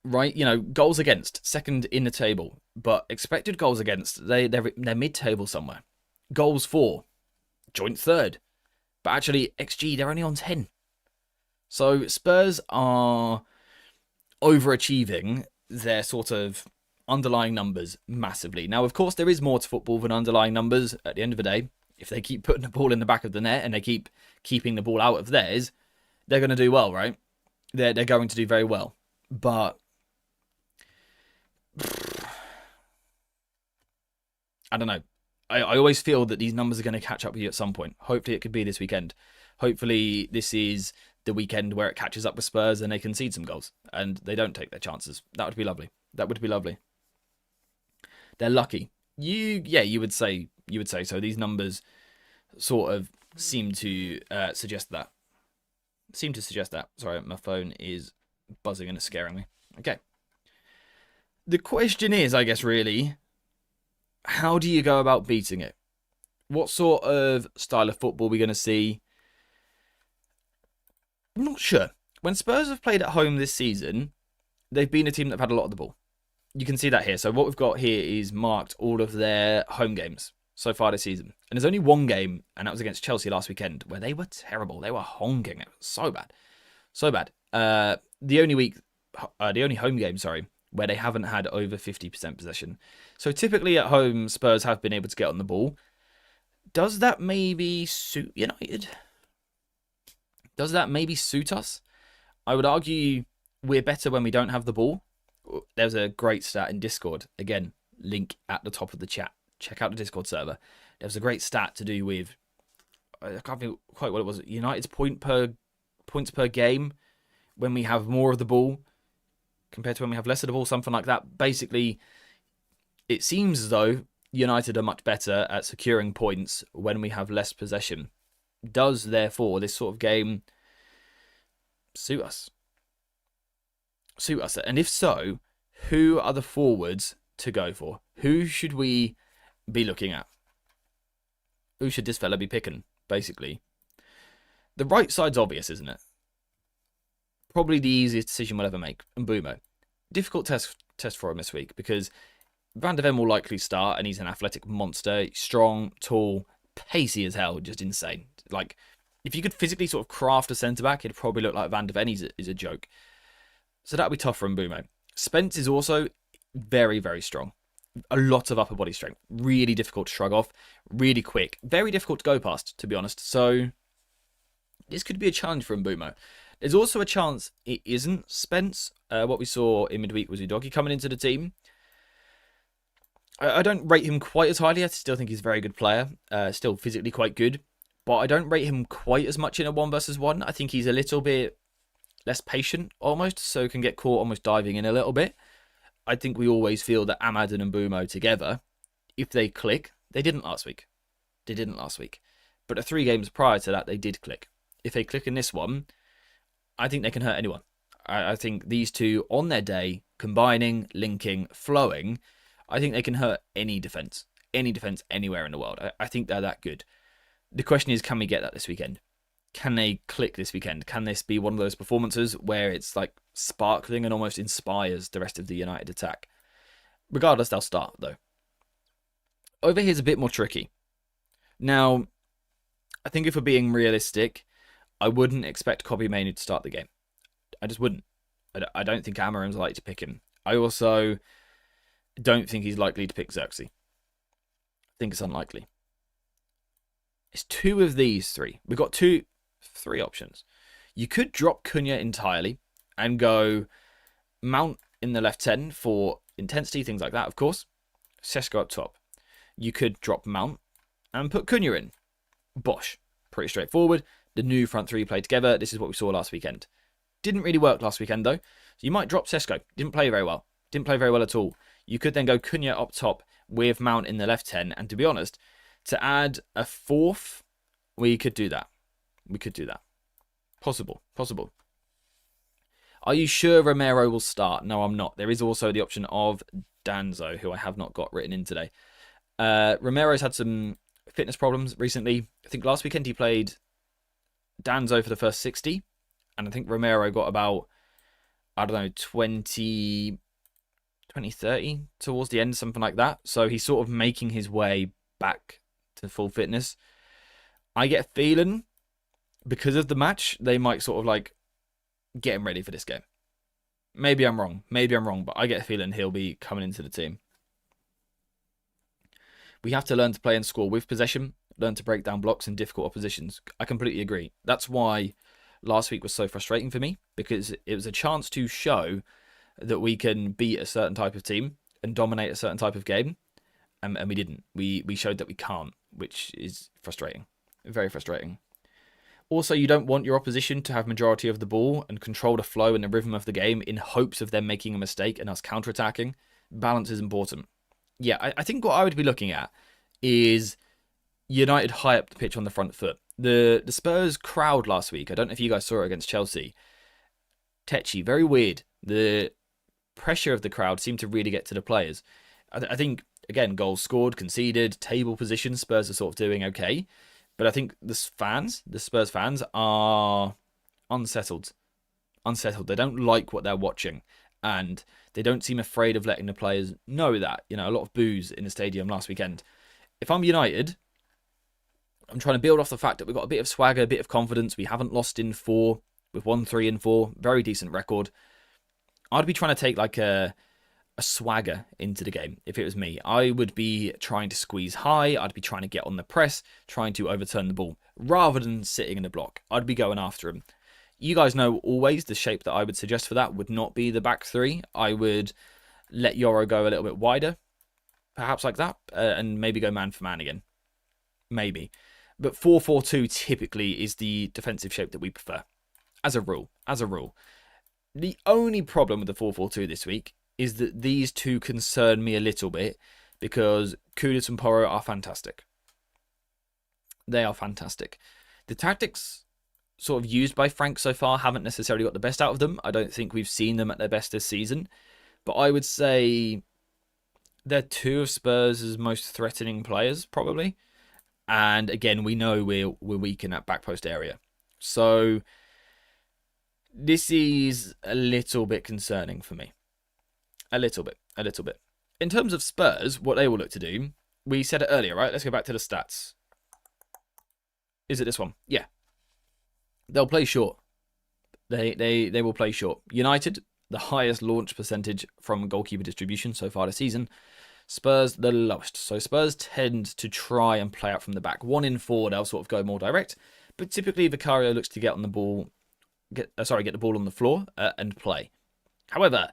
S1: Right, you know, goals against, second in the table, but expected goals against, they're mid-table somewhere. Goals for, joint third, but actually XG, they're only on 10. So Spurs are overachieving their sort of underlying numbers massively. Now, of course, there is more to football than underlying numbers. At the end of the day, if they keep putting the ball in the back of the net and they keep keeping the ball out of theirs, they're going to do well, right? They're going to do very well, but I don't know. I always feel that these numbers are going to catch up with you at some point. Hopefully it could be this weekend. Hopefully this is the weekend where it catches up with Spurs and they concede some goals and they don't take their chances. That would be lovely. That would be lovely. They're lucky. You would say so. These numbers sort of seem to suggest that. Sorry, my phone is buzzing and it's scaring me. Okay. The question is, I guess, really, how do you go about beating it? What sort of style of football are we going to see? I'm not sure. When Spurs have played at home this season, they've been a team that have had a lot of the ball. You can see that here. So what we've got here is marked all of their home games so far this season. And there's only one game, and that was against Chelsea last weekend, where they were terrible. They were honking. It was so bad. So bad. The only home game, where they haven't had over 50% possession. So typically at home, Spurs have been able to get on the ball. Does that maybe suit United? Does that maybe suit us? I would argue we're better when we don't have the ball. There's a great stat in Discord. Again, link at the top of the chat. Check out the Discord server. There's a great stat to do with, I can't think quite what it was, United's points per game when we have more of the ball compared to when we have less of the ball, something like that. Basically, it seems as though United are much better at securing points when we have less possession. Does, therefore, this sort of game suit us? Suit us? And if so, who are the forwards to go for? Who should we be looking at? Who should this fella be picking, basically? The right side's obvious, isn't it? Probably the easiest decision we'll ever make. Mbumo. Difficult test for him this week because Van de Ven will likely start, and he's an athletic monster. Strong, tall, pacey as hell, just insane. Like, if you could physically sort of craft a centre-back, it'd probably look like Van de Ven. He's a joke. So that'll be tough for Mbumo. Spence is also very, very strong. A lot of upper body strength. Really difficult to shrug off. Really quick. Very difficult to go past, to be honest. So this could be a challenge for Mbumo. There's also a chance it isn't Spence. What we saw in midweek was Udogie coming into the team. I don't rate him quite as highly. I still think he's a very good player. Still physically quite good. But I don't rate him quite as much in a 1-versus-1. I think he's a little bit less patient, almost. So can get caught almost diving in a little bit. I think we always feel that Ahmad and Mbumo together, if they click, they didn't last week. But the 3 games prior to that, they did click. If they click in this one, I think they can hurt anyone. I think these two, on their day, combining, linking, flowing, I think they can hurt any defence anywhere in the world. I think they're that good. The question is, can we get that this weekend? Can they click this weekend? Can this be one of those performances where it's like sparkling and almost inspires the rest of the United attack? Regardless, they'll start, though. Over here's a bit more tricky. Now, I think if we're being realistic, I wouldn't expect Kobbie Mainoo to start the game. I just wouldn't. I don't think Amorim's likely to pick him. I also don't think he's likely to pick Xerxes. I think it's unlikely. It's 2 of these 3. We've got 3 options. You could drop Cunha entirely and go Mount in the left 10 for intensity, things like that, of course. Sesko up top. You could drop Mount and put Cunha in. Bosh. Pretty straightforward. The new front 3 play together. This is what we saw last weekend. Didn't really work last weekend, though. So you might drop Sesko. Didn't play very well. Didn't play very well at all. You could then go Cunha up top with Mount in the left 10. And to be honest, to add a 4th, we could do that. Possible. Are you sure Romero will start? No, I'm not. There is also the option of Danzo, who I have not got written in today. Romero's had some fitness problems recently. I think last weekend he played Danzo for the first 60. And I think Romero got about, 20, 30 towards the end, something like that. So he's sort of making his way back to full fitness. I get a feeling, because of the match, they might sort of like get him ready for this game. Maybe I'm wrong, but I get a feeling he'll be coming into the team. We have to learn to play and score with possession, learn to break down blocks in difficult oppositions. I completely agree. That's why last week was so frustrating for me, because it was a chance to show that we can beat a certain type of team and dominate a certain type of game, and we didn't. We showed that we can't, which is frustrating. Very frustrating. Also, you don't want your opposition to have majority of the ball and control the flow and the rhythm of the game in hopes of them making a mistake and us counter-attacking. Balance is important. Yeah, I think what I would be looking at is United high up the pitch on the front foot. The Spurs crowd last week, I don't know if you guys saw it against Chelsea. Tetchy, very weird. The pressure of the crowd seemed to really get to the players. I think, again, goals scored, conceded, table position, Spurs are sort of doing okay. But I think the Spurs fans, are unsettled. They don't like what they're watching. And they don't seem afraid of letting the players know that. You know, a lot of boos in the stadium last weekend. If I'm United, I'm trying to build off the fact that we've got a bit of swagger, a bit of confidence. We haven't lost in 4. We've won 3 in 4. Very decent record. I'd be trying to take like a swagger into the game. If it was me, I would be trying to squeeze high. I'd be trying to get on the press, trying to overturn the ball rather than sitting in the block. I'd be going after him. You guys know always the shape that I would suggest for that would not be the back 3. I would let Yoro go a little bit wider, perhaps like that, and maybe go man for man again. Maybe. But 4-4-2 typically is the defensive shape that we prefer. As a rule. The only problem with the 4-4-2 this week is that these two concern me a little bit, because Kudus and Porro are fantastic. They are fantastic. The tactics sort of used by Frank so far haven't necessarily got the best out of them. I don't think we've seen them at their best this season. But I would say they're two of Spurs' most threatening players, probably. And again, we know we're weak in that back post area. So this is a little bit concerning for me. A little bit. In terms of Spurs, what they will look to do, we said it earlier, right? Let's go back to the stats. Is it this one? Yeah. They'll play short. They will play short. United, the highest launch percentage from goalkeeper distribution so far this season. Spurs, the lowest. So Spurs tend to try and play out from the back. 1 in 4, they'll sort of go more direct. But typically, Vicario looks to get on the ball, get the ball on the floor and play. However,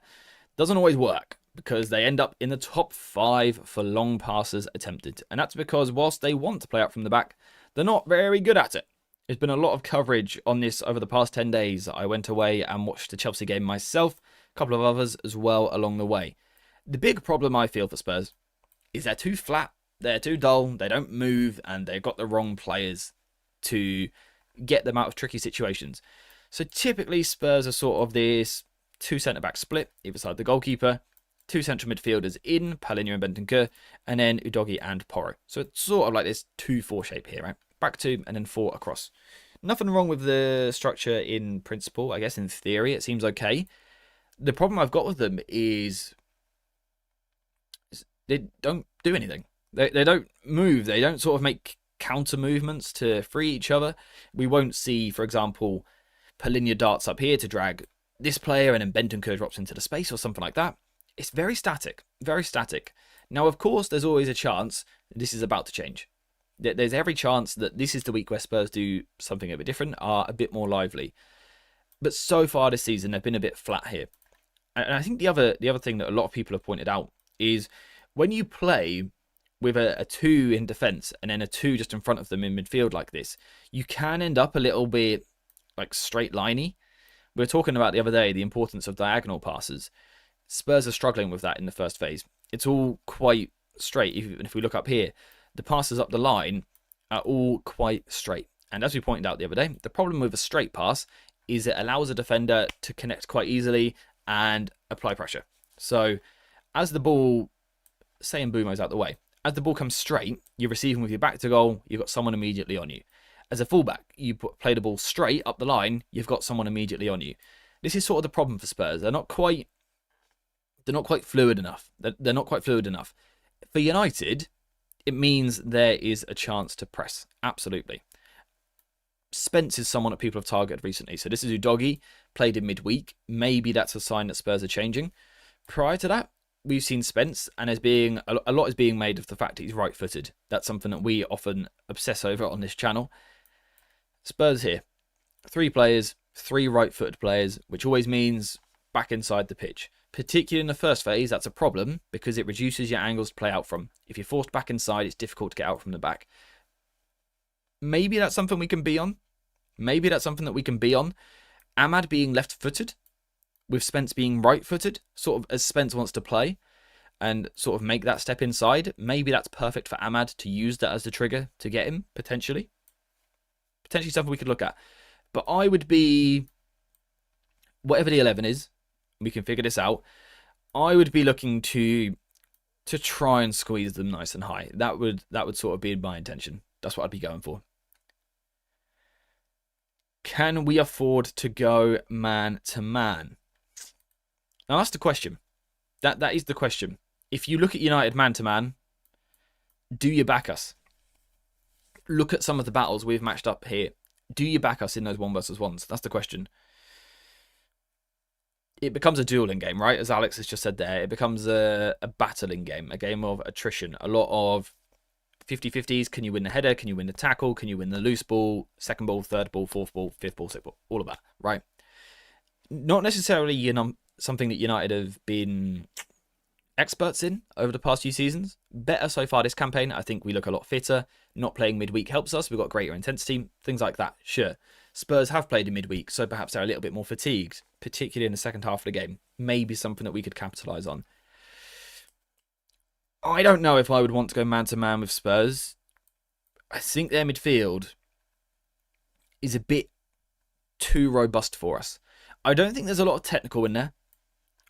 S1: doesn't always work because they end up in the top 5 for long passes attempted. And that's because whilst they want to play out from the back, they're not very good at it. There's been a lot of coverage on this over the past 10 days. I went away and watched the Chelsea game myself, a couple of others as well along the way. The big problem I feel for Spurs is they're too flat, they're too dull, they don't move, and they've got the wrong players to get them out of tricky situations. So typically Spurs are sort of this 2 centre-back split, either side the goalkeeper, 2 central midfielders in, Palhinha and Bentancur, and then Udogie and Porro. So it's sort of like this 2-4 shape here, right? Back 2 and then 4 across. Nothing wrong with the structure in principle, I guess in theory it seems okay. The problem I've got with them is they don't do anything. They don't move. They don't sort of make counter movements to free each other. We won't see, for example, Palhinha darts up here to drag this player and then Bentancur drops into the space or something like that. It's very static, very static. Now, of course, there's always a chance this is about to change. There's every chance that this is the week where Spurs do something a bit different, are a bit more lively. But so far this season, they've been a bit flat here. And I think the other thing that a lot of people have pointed out is when you play with a 2 in defence and then a 2 just in front of them in midfield like this, you can end up a little bit like straight liney. We were talking about the other day the importance of diagonal passes. Spurs are struggling with that in the first phase. It's all quite straight. Even if we look up here, the passes up the line are all quite straight. And as we pointed out the other day, the problem with a straight pass is it allows a defender to connect quite easily and apply pressure. So as the ball, say Mbeumo's out the way, as the ball comes straight, you're receiving with your back to goal, you've got someone immediately on you. As a fullback, you play the ball straight up the line, you've got someone immediately on you. This is sort of the problem for Spurs. They're not quite fluid enough. They're not quite fluid enough. For United, it means there is a chance to press. Absolutely. Spence is someone that people have targeted recently. So this is Udogie, played in midweek. Maybe that's a sign that Spurs are changing. Prior to that, we've seen Spence, and a lot is being made of the fact that he's right-footed. That's something that we often obsess over on this channel. Spurs here, 3 players, 3 right-footed players, which always means back inside the pitch. Particularly in the first phase, that's a problem because it reduces your angles to play out from. If you're forced back inside, it's difficult to get out from the back. Maybe that's something we can be on. Maybe that's something that we can be on. Ahmad being left-footed, with Spence being right-footed, sort of as Spence wants to play, and sort of make that step inside. Maybe that's perfect for Ahmad to use that as the trigger to get him, potentially. Potentially something we could look at. But I would be, whatever the 11 is, we can figure this out. I would be looking to try and squeeze them nice and high. That would sort of be my intention. That's what I'd be going for. Can we afford to go man to man? Now that's the question. That is the question. If you look at United man to man, do you back us? Look at some of the battles we've matched up here. Do you back us in those 1v1s? That's the question. It becomes a dueling game, right? As Alex has just said there, it becomes a battling game, a game of attrition. A lot of 50-50s. Can you win the header? Can you win the tackle? Can you win the loose ball? Second ball, third ball, fourth ball, fifth ball, sixth ball. All of that, right? Not necessarily something that United have been experts in over the past few seasons. Better so far this campaign. I think we look a lot fitter. Not playing midweek helps us. We've got greater intensity. Things like that. Sure. Spurs have played in midweek, so perhaps they're a little bit more fatigued, particularly in the second half of the game. Maybe something that we could capitalise on. I don't know if I would want to go man-to-man with Spurs. I think their midfield is a bit too robust for us. I don't think there's a lot of technical in there.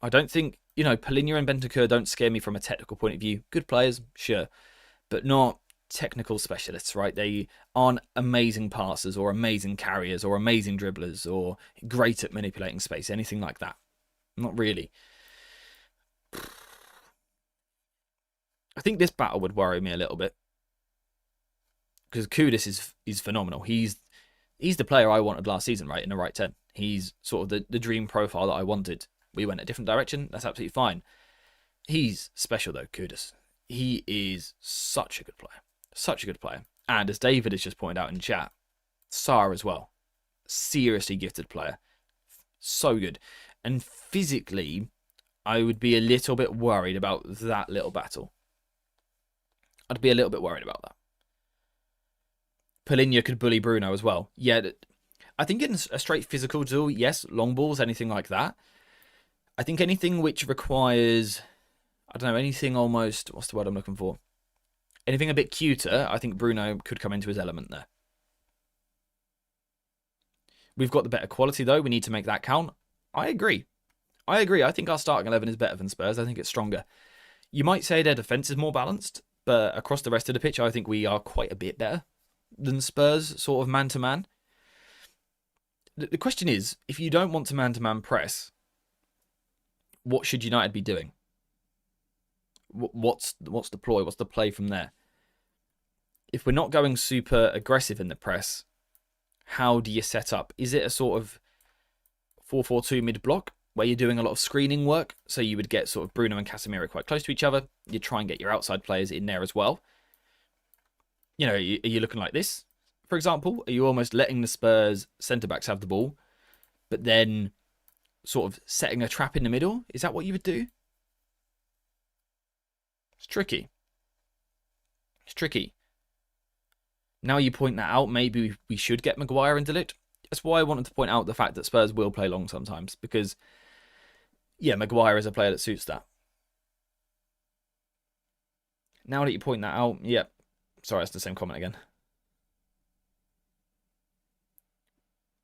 S1: I don't think, Palinha and Bentancur don't scare me from a technical point of view. Good players, sure, but not technical specialists, right? They aren't amazing passers or amazing carriers or amazing dribblers or great at manipulating space, anything like that. Not really. I think this battle would worry me a little bit because Kudus is phenomenal. He's the player I wanted last season, right? In the right 10. He's sort of the dream profile that I wanted. We went a different direction. That's absolutely fine. He's special though, Kudus. He is such a good player. Such a good player. And as David has just pointed out in chat, Sarr as well. Seriously gifted player. So good. And physically, I would be a little bit worried about that little battle. I'd be a little bit worried about that. Palinha could bully Bruno as well. Yeah, I think in a straight physical duel, yes, long balls, anything like that. I think anything which requires, I don't know, anything almost, what's the word I'm looking for? Anything a bit cuter, I think Bruno could come into his element there. We've got the better quality though, we need to make that count. I agree. I think our starting 11 is better than Spurs. I think it's stronger. You might say their defence is more balanced, but across the rest of the pitch, I think we are quite a bit better than Spurs, sort of man-to-man. The question is, if you don't want to man-to-man press, what should United be doing? What's the ploy? What's the play from there? If we're not going super aggressive in the press, how do you set up? Is it a sort of 4-4-2 mid-block where you're doing a lot of screening work? So you would get sort of Bruno and Casemiro quite close to each other. You try and get your outside players in there as well. Are you looking like this, for example? Are you almost letting the Spurs centre-backs have the ball, but then sort of setting a trap in the middle? Is that what you would do? It's tricky. It's tricky. Now you point that out, maybe we should get Maguire and De Ligt. That's why I wanted to point out the fact that Spurs will play long sometimes, because, yeah, Maguire is a player that suits that. Now that you point that out, yeah. Sorry, it's the same comment again.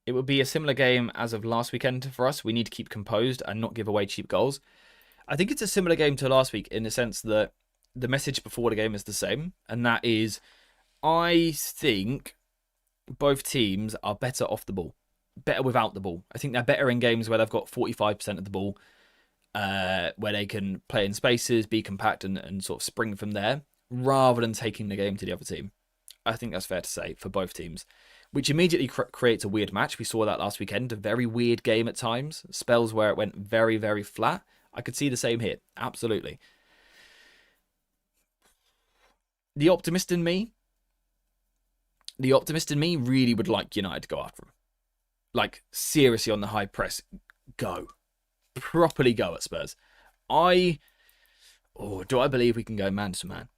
S1: It would be a similar game as of last weekend for us. We need to keep composed and not give away cheap goals. I think it's a similar game to last week in the sense that the message before the game is the same, and that is, I think both teams are better off the ball, better without the ball. I think they're better in games where they've got 45% of the ball, where they can play in spaces, be compact, and sort of spring from there, rather than taking the game to the other team. I think that's fair to say for both teams, which immediately creates a weird match. We saw that last weekend, a very weird game at times, spells where it went very, very flat. I could see the same here, absolutely. The optimist in me really would like United to go after them. Like, seriously on the high press, go. Properly go at Spurs. Do I believe we can go man to man?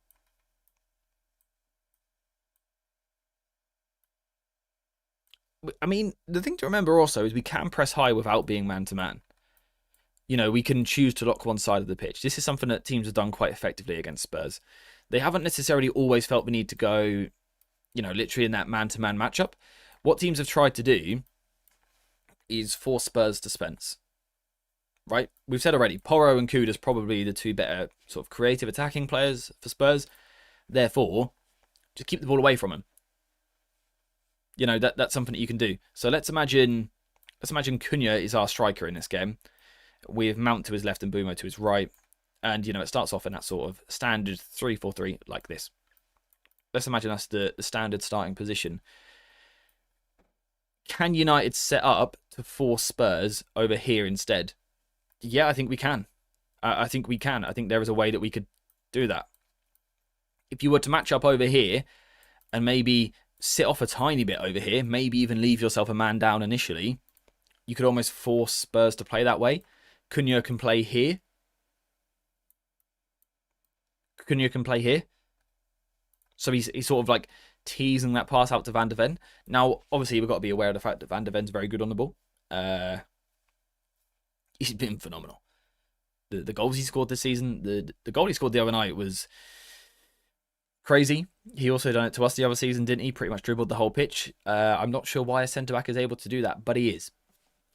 S1: I mean, the thing to remember also is we can press high without being man to man. We can choose to lock one side of the pitch. This is something that teams have done quite effectively against Spurs. They haven't necessarily always felt the need to go, literally in that man-to-man matchup. What teams have tried to do is force Spurs to Spence. Right? We've said already, Porro and Kudus probably the two better sort of creative attacking players for Spurs. Therefore, just keep the ball away from them. That's something that you can do. So let's imagine Cunha is our striker in this game, with Mount to his left and Bumo to his right. And, it starts off in that sort of standard 3-4-3 like this. Let's imagine that's the standard starting position. Can United set up to force Spurs over here instead? Yeah, I think we can. I think we can. I think there is a way that we could do that. If you were to match up over here and maybe sit off a tiny bit over here, maybe even leave yourself a man down initially, you could almost force Spurs to play that way. Cunha can play here. So he's sort of like teasing that pass out to Van de Ven. Now, obviously, we've got to be aware of the fact that Van de Ven's very good on the ball. He's been phenomenal. the goals he scored this season. The goal he scored the other night was crazy. He also done it to us the other season, didn't he? Pretty much dribbled the whole pitch. I'm not sure why a centre-back is able to do that, but he is.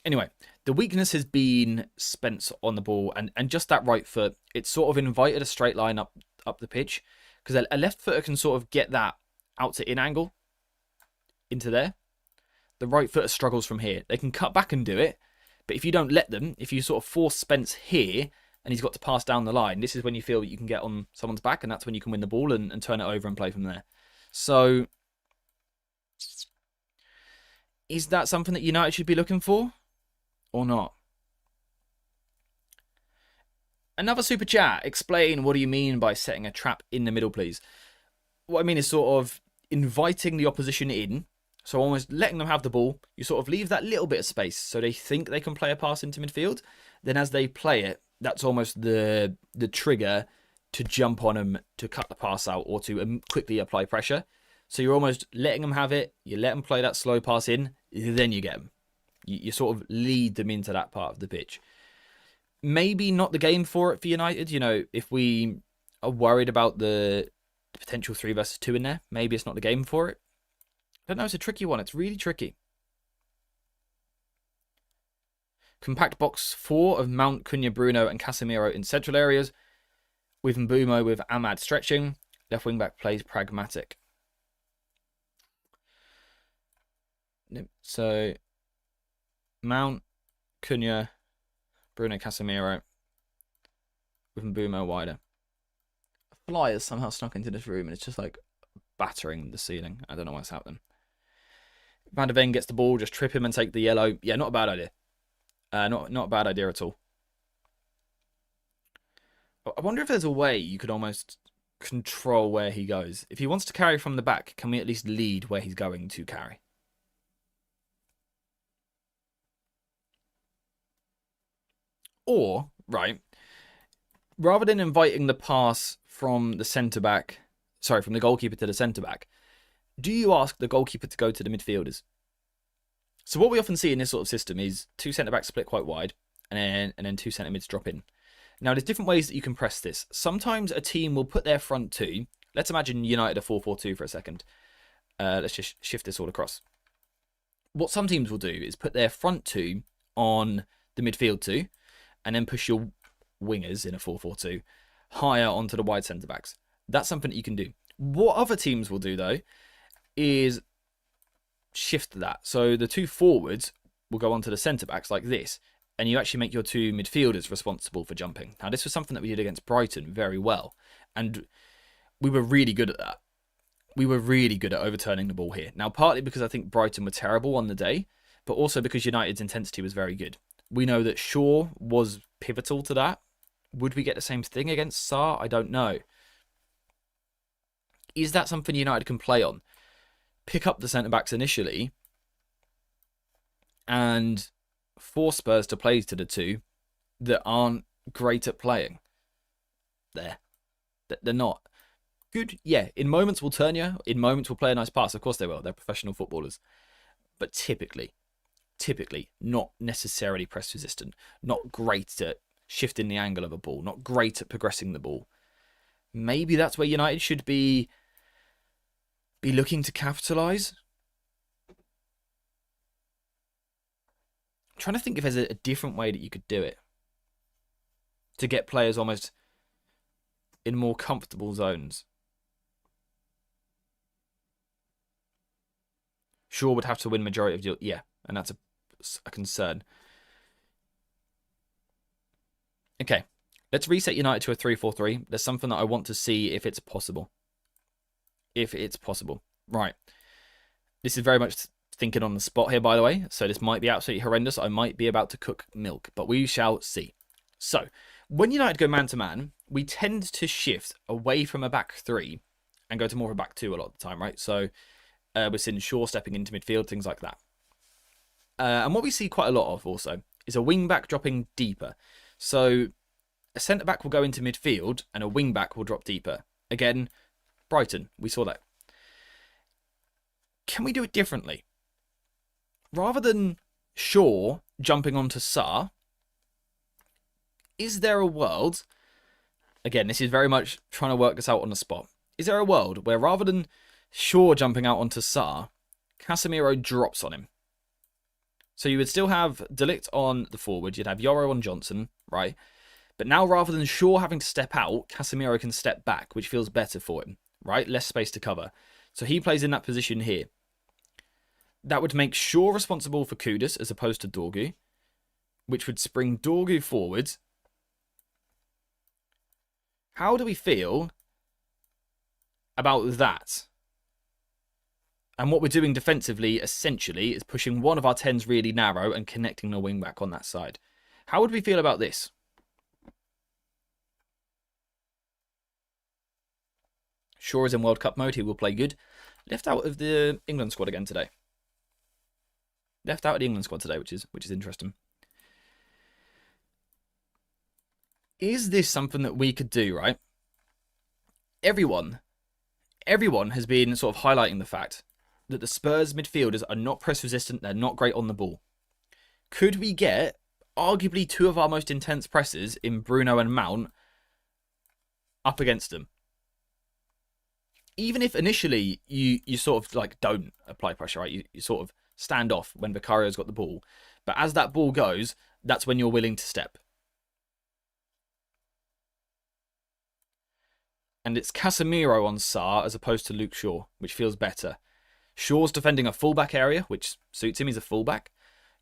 S1: Anyway, the weakness has been Spence on the ball, and just that right foot. It's sort of invited a straight line up the pitch, because a left footer can sort of get that out to in angle into there. The right footer struggles from here. They can cut back and do it, but if you don't let them, if you sort of force Spence here, and he's got to pass down the line, this is when you feel that you can get on someone's back, and that's when you can win the ball and turn it over and play from there. So, is that something that United should be looking for? Or not? Another super chat. Explain what do you mean by setting a trap in the middle, please. What I mean is sort of inviting the opposition in. So almost letting them have the ball. You sort of leave that little bit of space so they think they can play a pass into midfield. Then as they play it, that's almost the trigger to jump on them, to cut the pass out, or to quickly apply pressure. So you're almost letting them have it. You let them play that slow pass in. Then you get them. You sort of lead them into that part of the pitch. Maybe not the game for it for United. You know, if we are worried about the potential 3 versus 2 in there, maybe it's not the game for it. I don't know. It's a tricky one. It's really tricky. Compact box 4 of Mount, Cunha, Bruno, and Casemiro in central areas, with Mbumo with Ahmad stretching. Left wing back plays pragmatic. So Mount, Cunha, Bruno, Casemiro, with Mbumo wider. A fly has somehow snuck into this room and it's just like battering the ceiling. I don't know what's happening. Van der Ven gets the ball, just trip him and take the yellow. Yeah, not a bad idea. Not a bad idea at all. I wonder if there's a way you could almost control where he goes. If he wants to carry from the back, can we at least lead where he's going to carry? Or, right, rather than inviting the pass from the centre-back, sorry, from the goalkeeper to the centre-back, do you ask the goalkeeper to go to the midfielders? So what we often see in this sort of system is 2 centre-backs split quite wide, and then 2 centre-mids drop in. Now, there's different ways that you can press this. Sometimes a team will put their front 2. Let's imagine United are 4-4-2 for a second. Let's just shift this all across. What some teams will do is put their front 2 on the midfield 2, and then push your wingers in a 4-4-2 higher onto the wide centre-backs. That's something that you can do. What other teams will do, though, is shift that. So the 2 forwards will go onto the centre-backs like this, and you actually make your 2 midfielders responsible for jumping. Now, this was something that we did against Brighton very well, and we were really good at that. We were really good at overturning the ball here. Now, partly because I think Brighton were terrible on the day, but also because United's intensity was very good. We know that Shaw was pivotal to that. Would we get the same thing against Sarr? I don't know. Is that something United can play on? Pick up the centre-backs initially and force Spurs to play to the 2 that aren't great at playing. They're not. Good, yeah. In moments will turn you. In moments will play a nice pass. Of course they will. They're professional footballers. But typically not necessarily press resistant, not great at shifting the angle of a ball, not great at progressing the ball. Maybe that's where United should be looking to capitalise. I'm trying to think if there's a different way that you could do it to get players almost in more comfortable zones. Shaw would have to win majority of deals. Yeah, and that's a concern. Okay, let's reset United to a 3-4-3. There's something that I want to see if it's possible. Right. This is very much thinking on the spot here, by the way. So this might be absolutely horrendous. I might be about to cook milk, but we shall see. So, when United go man-to-man, we tend to shift away from a back 3 and go to more of a back 2 a lot of the time, right? So, we're seeing Shaw stepping into midfield, things like that. And what we see quite a lot of also is a wing-back dropping deeper. So a centre-back will go into midfield and a wing-back will drop deeper. Again, Brighton, we saw that. Can we do it differently? Rather than Shaw jumping onto Sarr, Is there a world, again, this is very much trying to work this out on the spot. Is there a world where rather than Shaw jumping out onto Sarr, Casemiro drops on him? So you would still have De Ligt on the forward, you'd have Yoro on Johnson, right? But now rather than Shaw having to step out, Casemiro can step back, which feels better for him, right? Less space to cover. So he plays in that position here. That would make Shaw responsible for Kudus as opposed to Dorgu, which would spring Dorgu forward. How do we feel about that? And what we're doing defensively, essentially, is pushing one of our 10s really narrow and connecting the wing back on that side. How would we feel about this? Shaw is in World Cup mode. He will play good. Left out of the England squad again today. Left out of the England squad today, which is interesting. Is this something that we could do, right? Everyone has been sort of highlighting the fact that the Spurs midfielders are not press resistant. They're not great on the ball. Could we get arguably two of our most intense pressers in Bruno and Mount up against them? Even if initially you sort of like don't apply pressure, right? You sort of stand off when Vicario's got the ball. But as that ball goes, that's when you're willing to step. And it's Casemiro on Sarr as opposed to Luke Shaw, which feels better. Shaw's defending a fullback area, which suits him. He's a fullback.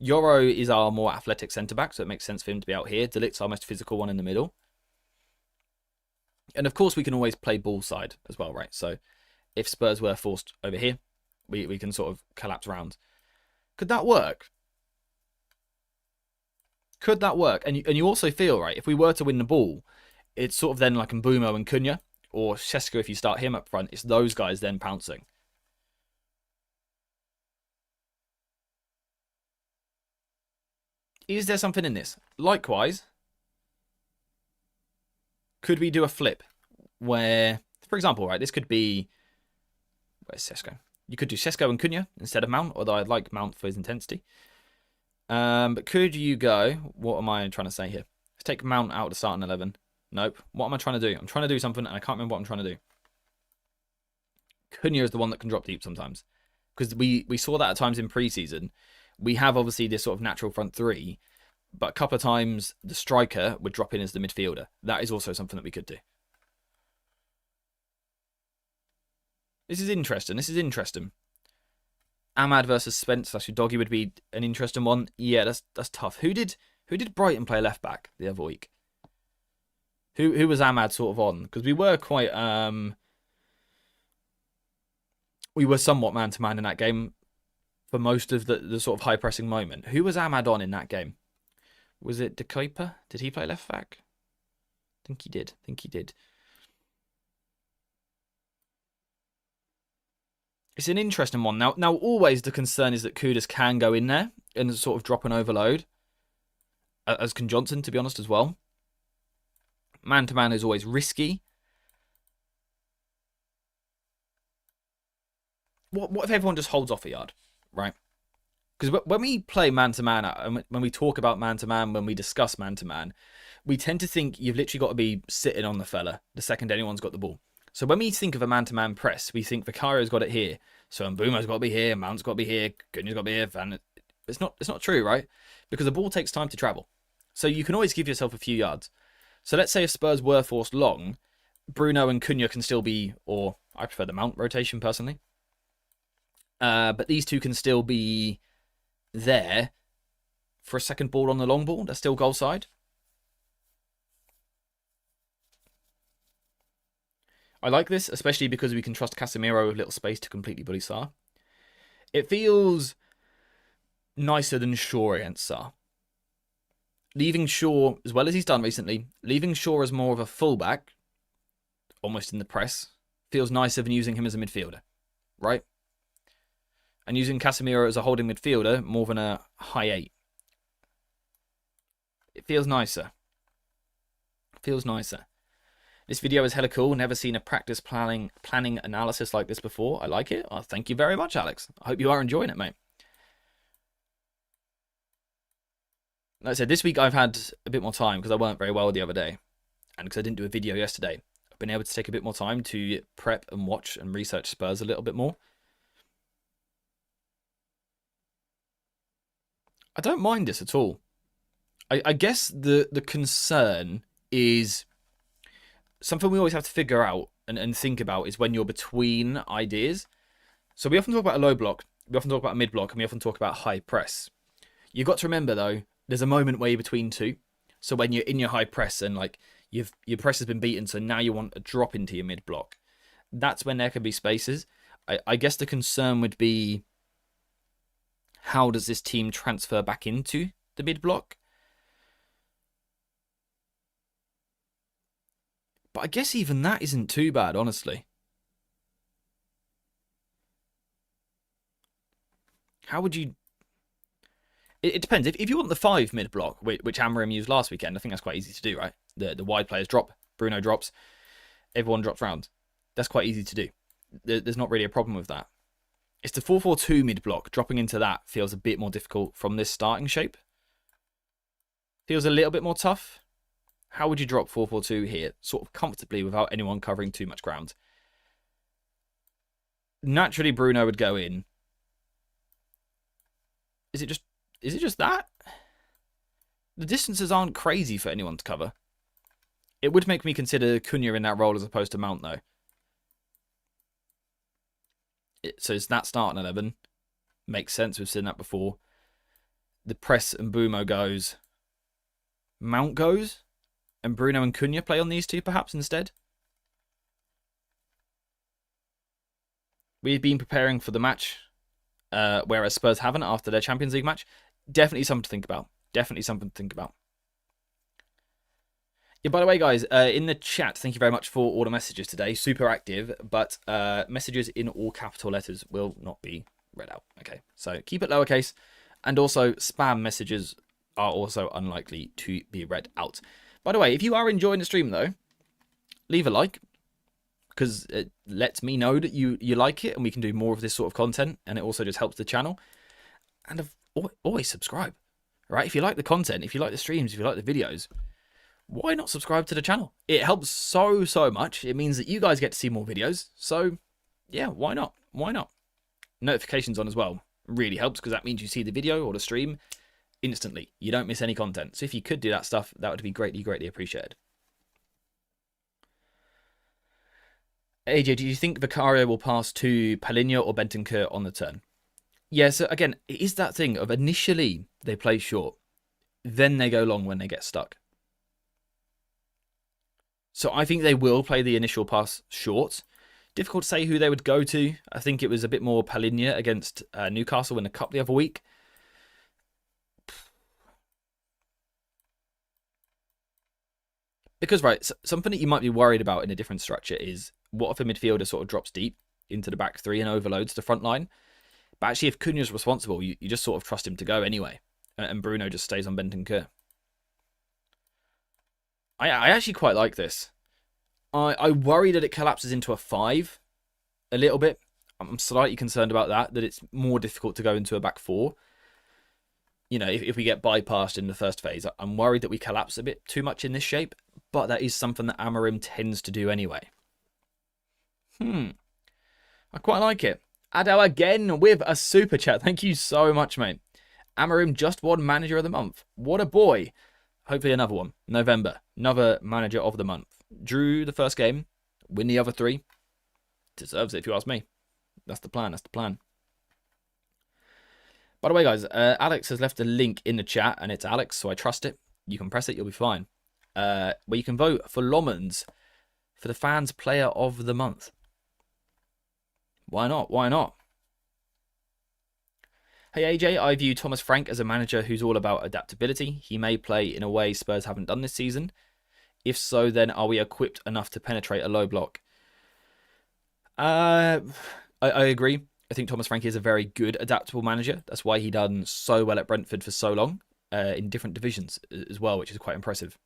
S1: Yoro is our more athletic centre-back, so it makes sense for him to be out here. De Ligt's our most physical one in the middle. And of course, we can always play ball side as well, right? So if Spurs were forced over here, we can sort of collapse around. Could that work? Could that work? And you also feel, right, if we were to win the ball, it's sort of then like Mbumo and Cunha, or Sesko if you start him up front. It's those guys then pouncing. Is there something in this? Likewise, could we do a flip where, for example, right, this could be, where's Sesko? You could do Sesko and Cunha instead of Mount, although I'd like Mount for his intensity. But could you go, what am I trying to say here? Let's take Mount out of the starting 11. Nope. What am I trying to do? I'm trying to do something and I can't remember what I'm trying to do. Cunha is the one that can drop deep sometimes. Because we saw that at times in pre-season. We have obviously this sort of natural front three, but a couple of times the striker would drop in as the midfielder. That is also something that we could do. This is interesting. Ahmad versus Spence / Doggy would be an interesting one. Yeah, that's tough. Who did Brighton play left back the other week? Who was Ahmad sort of on? Because we were quite we were somewhat man to man in that game for most of the sort of high pressing moment. Who was Ahmad on in that game? Was it De Kuiper? Did he play left back? I think he did. It's an interesting one. Now always the concern is that Kudus can go in there and sort of drop an overload, as can Johnson, to be honest, as well. Man-to-man is always risky. What if everyone just holds off a yard, right? Because when we play man-to-man, when we talk about man-to-man, when we discuss man-to-man, we tend to think you've literally got to be sitting on the fella the second anyone's got the ball. So when we think of a man-to-man press, we think Vicario's got it here. So Mbumo's got to be here, Mount's got to be here, Cunha's got to be here. And it's not true, right? Because the ball takes time to travel. So you can always give yourself a few yards. So let's say if Spurs were forced long, Bruno and Cunha can still be, or I prefer the Mount rotation personally. But these two can still be there for a second ball on the long ball. They're still goal side. I like this, especially because we can trust Casemiro with little space to completely bully Sarr. It feels nicer than Shaw against Sarr. Leaving Shaw, as well as he's done recently, leaving Shaw as more of a fullback, almost in the press, feels nicer than using him as a midfielder, right? And using Casemiro as a holding midfielder more than a high 8. It feels nicer. This video is hella cool. Never seen a practice planning analysis like this before. I like it. Oh, thank you very much, Alex. I hope you are enjoying it, mate. Like I said, this week I've had a bit more time because I weren't very well the other day, and because I didn't do a video yesterday. I've been able to take a bit more time to prep and watch and research Spurs a little bit more. I don't mind this at all. I guess the concern is something we always have to figure out and think about is when you're between ideas. So we often talk about a low block, we often talk about a mid block, and we often talk about high press. You've got to remember though, there's a moment where you're between two. So when you're in your high press and like your press has been beaten, so now you want a drop into your mid block. That's when there can be spaces. I guess the concern would be, how does this team transfer back into the mid block? But I guess even that isn't too bad, honestly. How would you... It depends. If you want the 5 mid block, which Amorim used last weekend, I think that's quite easy to do, right? The wide players drop, Bruno drops, everyone drops round. That's quite easy to do. There's not really a problem with that. It's the 4-4-2 mid block. Dropping into that feels a bit more difficult from this starting shape. Feels a little bit more tough. How would you drop 4-4-2 here, sort of comfortably without anyone covering too much ground? Naturally, Bruno would go in. Is it just that? The distances aren't crazy for anyone to cover. It would make me consider Cunha in that role as opposed to Mount, though. So it's that starting 11. Makes sense. We've seen that before. The press and Bumo goes. Mount goes. And Bruno and Cunha play on these two, perhaps, instead. We've been preparing for the match, whereas Spurs haven't after their Champions League match. Definitely something to think about. Definitely something to think about. Yeah, by the way, guys, in the chat, thank you very much for all the messages today. Super active, but messages in all capital letters will not be read out. Okay, so keep it lowercase. And also, spam messages are also unlikely to be read out. By the way, if you are enjoying the stream, though, leave a like, because it lets me know that you like it and we can do more of this sort of content, and it also just helps the channel. And always subscribe, right? If you like the content, if you like the streams, if you like the videos, why not subscribe to the channel? It helps so much. It means that you guys get to see more videos. So, yeah, why not? Why not? Notifications on as well really helps, because that means you see the video or the stream instantly. You don't miss any content. So if you could do that stuff, that would be greatly appreciated. AJ, do you think Vicario will pass to Palhinha or Bentancur on the turn? Yeah, so again, it is that thing of initially they play short, then they go long when they get stuck. So I think they will play the initial pass short. Difficult to say who they would go to. I think it was a bit more Palhinha against Newcastle in the cup the other week. Because, right, something that you might be worried about in a different structure is, what if a midfielder sort of drops deep into the back three and overloads the front line? But actually, if Cunha's responsible, you just sort of trust him to go anyway. And Bruno just stays on Bentancur. I actually quite like this. I worry that it collapses into a 5 a little bit. I'm slightly concerned about that it's more difficult to go into a back 4. You know, if we get bypassed in the first phase, I'm worried that we collapse a bit too much in this shape. But that is something that Amorim tends to do anyway. I quite like it. Ado again with a super chat. Thank you so much, mate. Amorim just won Manager of the Month. What a boy. Hopefully another one. November. Another Manager of the Month. Drew the first game. Win the other 3. Deserves it if you ask me. That's the plan. That's the plan. By the way, guys, Alex has left a link in the chat, and it's Alex, so I trust it. You can press it, you'll be fine. Where you can vote for Lomans for the Fans Player of the Month. Why not? Why not? Hey AJ, I view Thomas Frank as a manager who's all about adaptability. He may play in a way Spurs haven't done this season. If so, then are we equipped enough to penetrate a low block? I agree. I think Thomas Frank is a very good adaptable manager. That's why he done so well at Brentford for so long, in different divisions as well, which is quite impressive.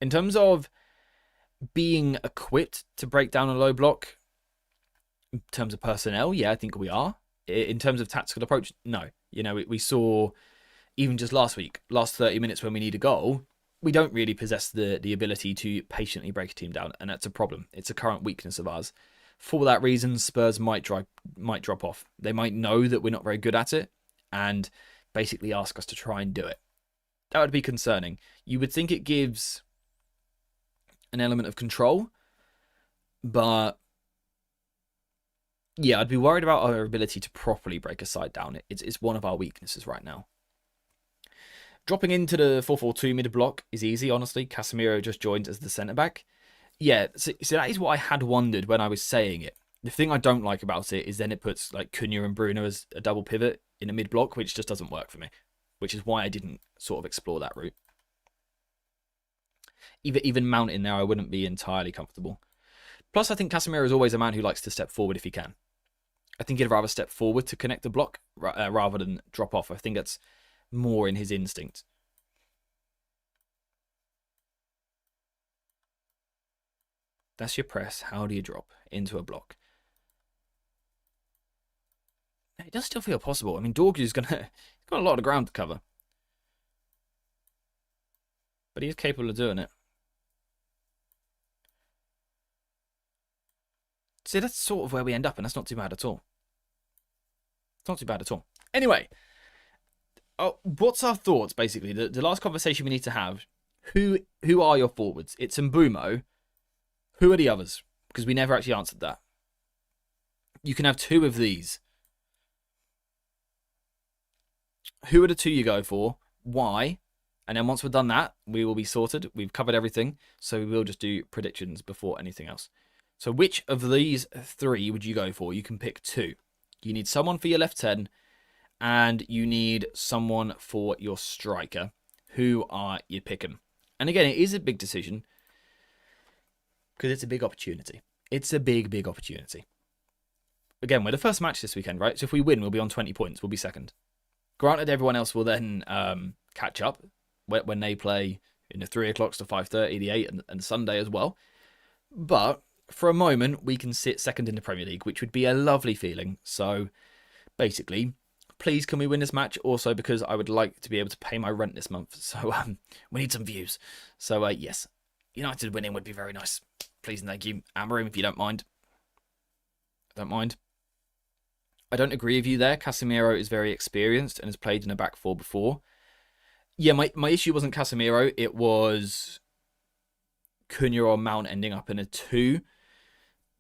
S1: In terms of being equipped to break down a low block, in terms of personnel, yeah, I think we are. In terms of tactical approach, no. You know, we saw even just last week, last 30 minutes when we need a goal, we don't really possess the ability to patiently break a team down, and that's a problem. It's a current weakness of ours. For that reason, Spurs might drop off. They might know that we're not very good at it and basically ask us to try and do it. That would be concerning. You would think it gives an element of control, but yeah, I'd be worried about our ability to properly break a side down. It's one of our weaknesses right now. Dropping into the 4-4-2 mid block is easy, honestly. Casemiro just joined as the centre-back. Yeah, so that is what I had wondered when I was saying it. The thing I don't like about it is then it puts like Cunha and Bruno as a double pivot in a mid block, which just doesn't work for me, which is why I didn't sort of explore that route. Even Mount in there, I wouldn't be entirely comfortable. Plus, I think Casemiro is always a man who likes to step forward if he can. I think he'd rather step forward to connect the block rather than drop off. I think that's more in his instinct. That's your press. How do you drop into a block? It does still feel possible. I mean, Dorgu's got a lot of ground to cover. But he is capable of doing it. See, that's sort of where we end up, and that's not too bad at all. It's not too bad at all. Anyway, what's our thoughts, basically? The last conversation we need to have, who are your forwards? It's Mbumo. Who are the others? Because we never actually answered that. You can have two of these. Who are the two you go for? Why? And then once we've done that, we will be sorted. We've covered everything. So we will just do predictions before anything else. So which of these three would you go for? You can pick two. You need someone for your left 10, and you need someone for your striker. Who are you picking? And again, it is a big decision because it's a big opportunity. It's a big, big opportunity. Again, we're the first match this weekend, right? So if we win, we'll be on 20 points. We'll be second. Granted, everyone else will then catch up when they play in the 3 o'clocks to 5:30, the 8 and Sunday as well. But for a moment, we can sit second in the Premier League, which would be a lovely feeling. So basically, please can we win this match? Also because I would like to be able to pay my rent this month. So we need some views. So yes, United winning would be very nice. Please and thank you. Amorim, if you don't mind. I don't mind. I don't agree with you there. Casemiro is very experienced and has played in a back four before. Yeah, my issue wasn't Casemiro. It was Cunha or Mount ending up in a 2.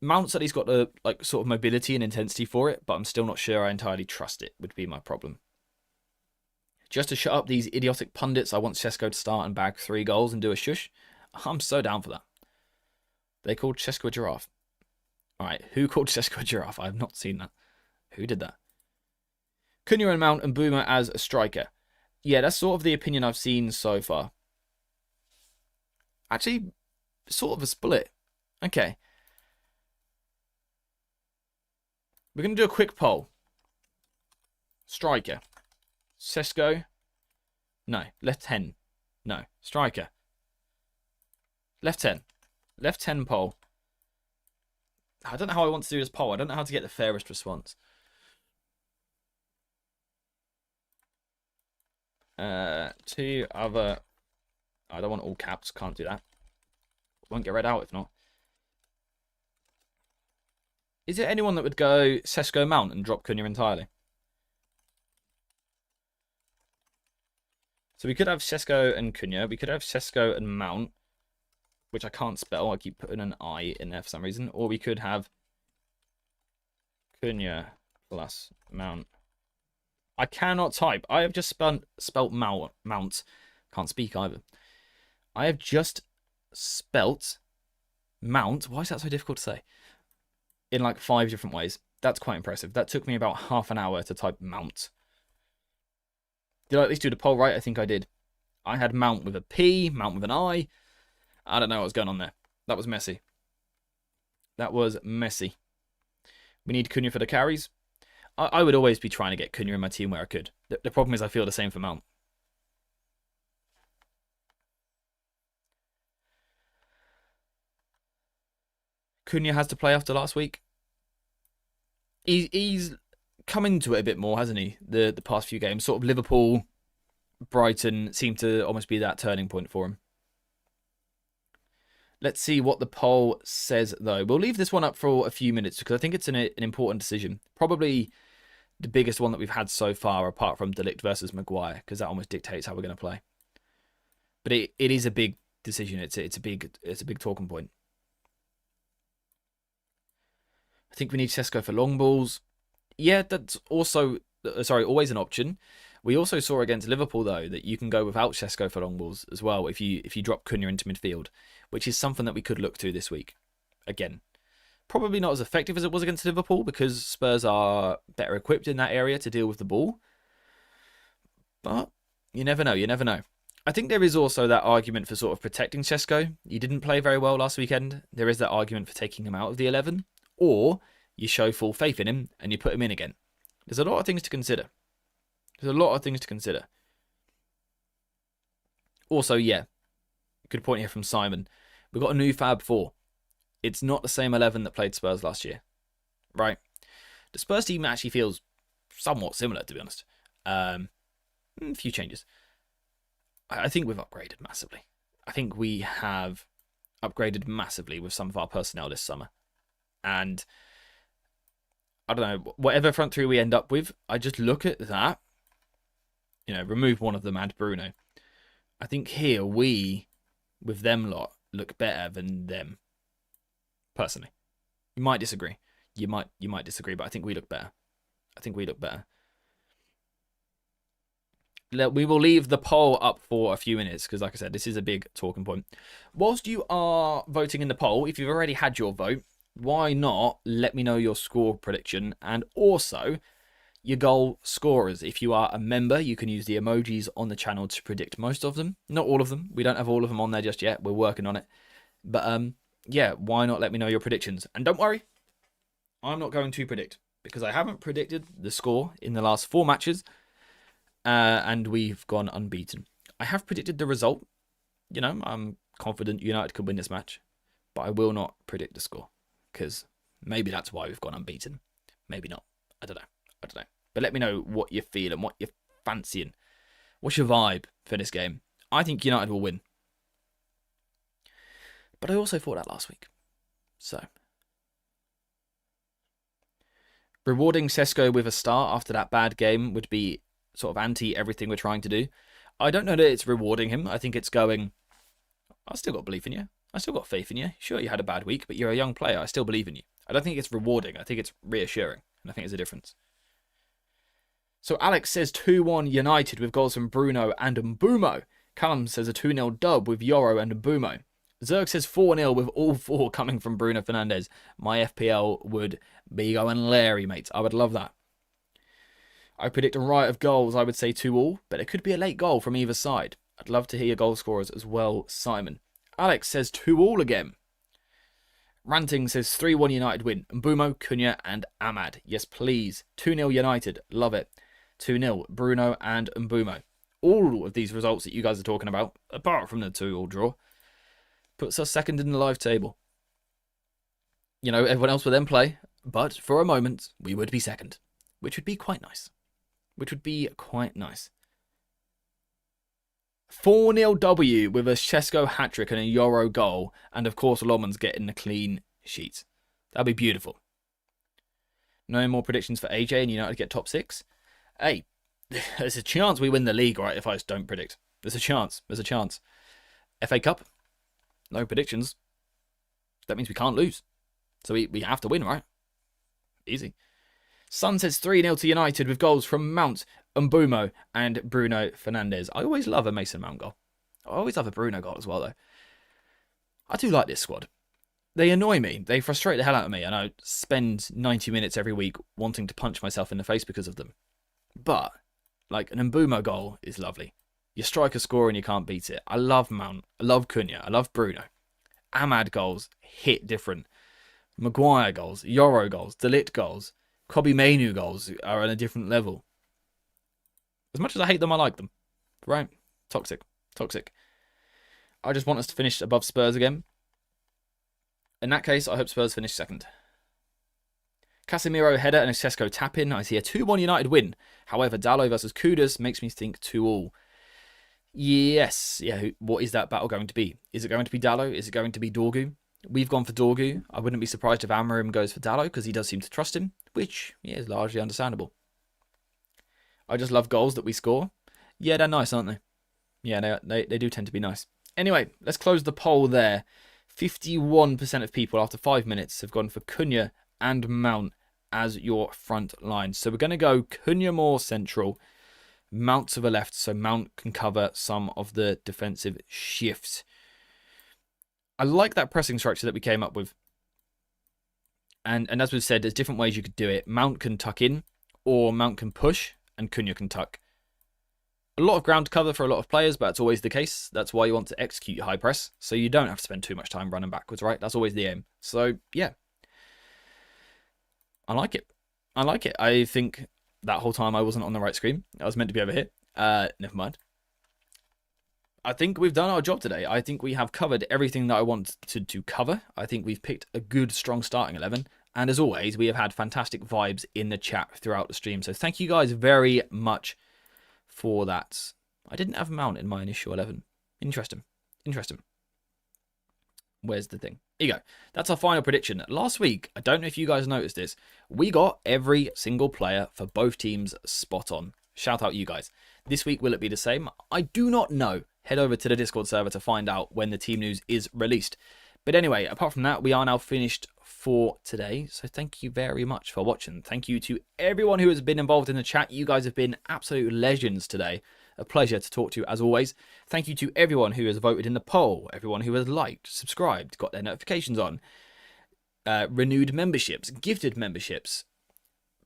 S1: Mount's at least got the sort of mobility and intensity for it, but I'm still not sure I entirely trust it, would be my problem. Just to shut up these idiotic pundits, I want Šeško to start and bag 3 goals and do a shush. I'm so down for that. They called Šeško a giraffe. Alright, who called Šeško a giraffe? I have not seen that. Who did that? Cunha and Mount and Boomer as a striker. Yeah, that's sort of the opinion I've seen so far. Actually, sort of a split. Okay. We're going to do a quick poll. Striker. Šeško. No. Left 10. No. Striker. Left 10. Left 10 poll. I don't know how I want to do this poll. I don't know how to get the fairest response. Two other... I don't want all caps. Can't do that. Won't get read out if not. Is there anyone that would go Šeško Mount and drop Cunha entirely? So we could have Šeško and Cunha. We could have Šeško and Mount, which I can't spell. I keep putting an I in there for some reason. Or we could have Cunha plus Mount. I cannot type. I have just spelt Mount. Can't speak either. I have just spelt Mount. Why is that so difficult to say? In like 5 different ways. That's quite impressive. That took me about half an hour to type Mount. Did I at least do the poll right? I think I did. I had Mount with a P, Mount with an I. I don't know what was going on there. That was messy. That was messy. We need Cunha for the carries. I would always be trying to get Cunha in my team where I could. The problem is I feel the same for Mount. Cunha has to play after last week. He's come into it a bit more, hasn't he? The past few games. Sort of Liverpool, Brighton seem to almost be that turning point for him. Let's see what the poll says, though. We'll leave this one up for a few minutes because I think it's an important decision. Probably the biggest one that we've had so far, apart from De Ligt versus Maguire, because that almost dictates how we're going to play. But it is a big decision. It's a big talking point. I think we need Sesko for long balls. Yeah, that's also always an option. We also saw against Liverpool, though, that you can go without Sesko for long balls as well if you drop Cunha into midfield, which is something that we could look to this week. Again, probably not as effective as it was against Liverpool because Spurs are better equipped in that area to deal with the ball. But you never know. You never know. I think there is also that argument for sort of protecting Sesko. He didn't play very well last weekend. There is that argument for taking him out of the 11. Or you show full faith in him and you put him in again. There's a lot of things to consider. Also, yeah, good point here from Simon. We've got a new Fab 4. It's not the same 11 that played Spurs last year, right? The Spurs team actually feels somewhat similar, to be honest. A few changes. I think we've upgraded massively. I think we have upgraded massively with some of our personnel this summer. And I don't know, whatever front three we end up with, I just look at that. Remove one of them and Bruno. I think here we, with them lot, look better than them. Personally. You might disagree. You might disagree, but I think we look better. We will leave the poll up for a few minutes because, like I said, this is a big talking point. Whilst you are voting in the poll, if you've already had your vote, why not let me know your score prediction and also your goal scorers. If you are a member, you can use the emojis on the channel to predict most of them. Not all of them. We don't have all of them on there just yet. We're working on it. But yeah, why not let me know your predictions? And don't worry, I'm not going to predict because I haven't predicted the score in the last 4 matches and we've gone unbeaten. I have predicted the result. I'm confident United could win this match, but I will not predict the score because maybe that's why we've gone unbeaten. Maybe not. I don't know. But let me know what you're feeling, what you're fancying. What's your vibe for this game? I think United will win. But I also thought that last week. So. Rewarding Sesko with a start after that bad game would be sort of anti everything we're trying to do. I don't know that it's rewarding him. I think it's going, I still got belief in you. I still got faith in you. Sure, you had a bad week, but you're a young player. I still believe in you. I don't think it's rewarding. I think it's reassuring. And I think there's a difference. So Alex says 2-1 United with goals from Bruno and Mbeumo. Callum says a 2-0 dub with Yoro and Mbeumo. Zerg says 4-0 with all 4 coming from Bruno Fernandes. My FPL would be going Larry, mates. I would love that. I predict a riot of goals. I would say 2-all, but it could be a late goal from either side. I'd love to hear your goal scorers as well, Simon. Alex says 2-all again. Ranting says 3-1 United win. Mbeumo, Cunha and Ahmad. Yes, please. 2-0 United. Love it. 2-0 Bruno and Mbeumo. All of these results that you guys are talking about, apart from the 2-all draw, puts us second in the live table. Everyone else would then play, but for a moment, we would be second, which would be quite nice. 4-0 W with a Sesko hat-trick and a Yoro goal, and of course Lomans getting the clean sheet. That'd be beautiful. No more predictions for AJ and United get top 6? Hey, there's a chance we win the league, right, if I just don't predict. There's a chance. FA Cup? No predictions. That means we can't lose. So we have to win, right? Easy. Sun says 3-0 to United with goals from Mount, Mbeumo and Bruno Fernandes. I always love a Mason Mount goal. I always love a Bruno goal as well, though. I do like this squad. They annoy me. They frustrate the hell out of me. And I spend 90 minutes every week wanting to punch myself in the face because of them. But, like, an Mbeumo goal is lovely. You strike a score and you can't beat it. I love Mount. I love Cunha. I love Bruno. Ahmad goals hit different. Maguire goals. Yoro goals. De Ligt goals. Kobe Mainu goals are on a different level. As much as I hate them, I like them. Right? Toxic. I just want us to finish above Spurs again. In that case, I hope Spurs finish second. Casemiro header and a Sesko tap-in. I see a 2-1 United win. However, Dalot versus Kudus makes me think 2-all. Yes. Yeah. What is that battle going to be? Is it going to be Dallo? Is it going to be Dorgu? We've gone for Dorgu. I wouldn't be surprised if Amorim goes for Dallo because he does seem to trust him, which is largely understandable. I just love goals that we score. Yeah, they're nice, aren't they? Yeah, they do tend to be nice. Anyway, let's close the poll there. 51% of people after 5 minutes have gone for Cunha and Mount as your front line. So we're going to go Cunha more central, Mount to the left, so Mount can cover some of the defensive shifts. I like that pressing structure that we came up with. And as we've said, there's different ways you could do it. Mount can tuck in, or Mount can push, and Cunha can tuck. A lot of ground to cover for a lot of players, but that's always the case. That's why you want to execute your high press, so you don't have to spend too much time running backwards, right? That's always the aim. So, yeah. I like it. I like it. I think that whole time I wasn't on the right screen. I was meant to be over here. Never mind. I think we've done our job today. I think we have covered everything that I wanted to cover. I think we've picked a good, strong starting 11. And as always, we have had fantastic vibes in the chat throughout the stream. So thank you guys very much for that. I didn't have Mount in my initial 11. Interesting. Where's the thing? Here you go. That's our final prediction. Last week, I don't know if you guys noticed this, we got every single player for both teams spot on. Shout out you guys. This week, will it be the same? I do not know. Head over to the Discord server to find out when the team news is released. But anyway, apart from that, we are now finished for today. So thank you very much for watching. Thank you to everyone who has been involved in the chat. You guys have been absolute legends today. A pleasure to talk to you as always. Thank you to everyone who has voted in the poll, everyone who has liked, subscribed, got their notifications on, renewed memberships, gifted memberships,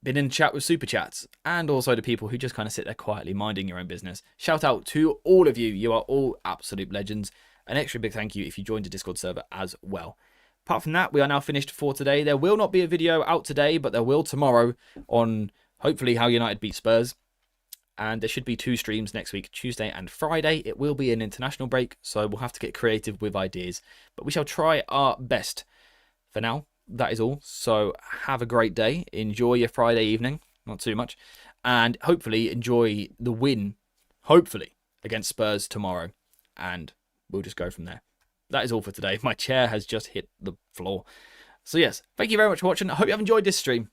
S1: been in chat with super chats, and also the people who just kind of sit there quietly minding your own business. Shout out to all of you. You are all absolute legends. An extra big thank you if you joined the Discord server as well. Apart from that, we are now finished for today. There will not be a video out today, but there will tomorrow on hopefully how United beat Spurs. And there should be 2 streams next week, Tuesday and Friday. It will be an international break, so we'll have to get creative with ideas. But we shall try our best. For now, that is all. So have a great day. Enjoy your Friday evening. Not too much. And hopefully enjoy the win, hopefully, against Spurs tomorrow. And we'll just go from there. That is all for today. My chair has just hit the floor. So yes, thank you very much for watching. I hope you have enjoyed this stream.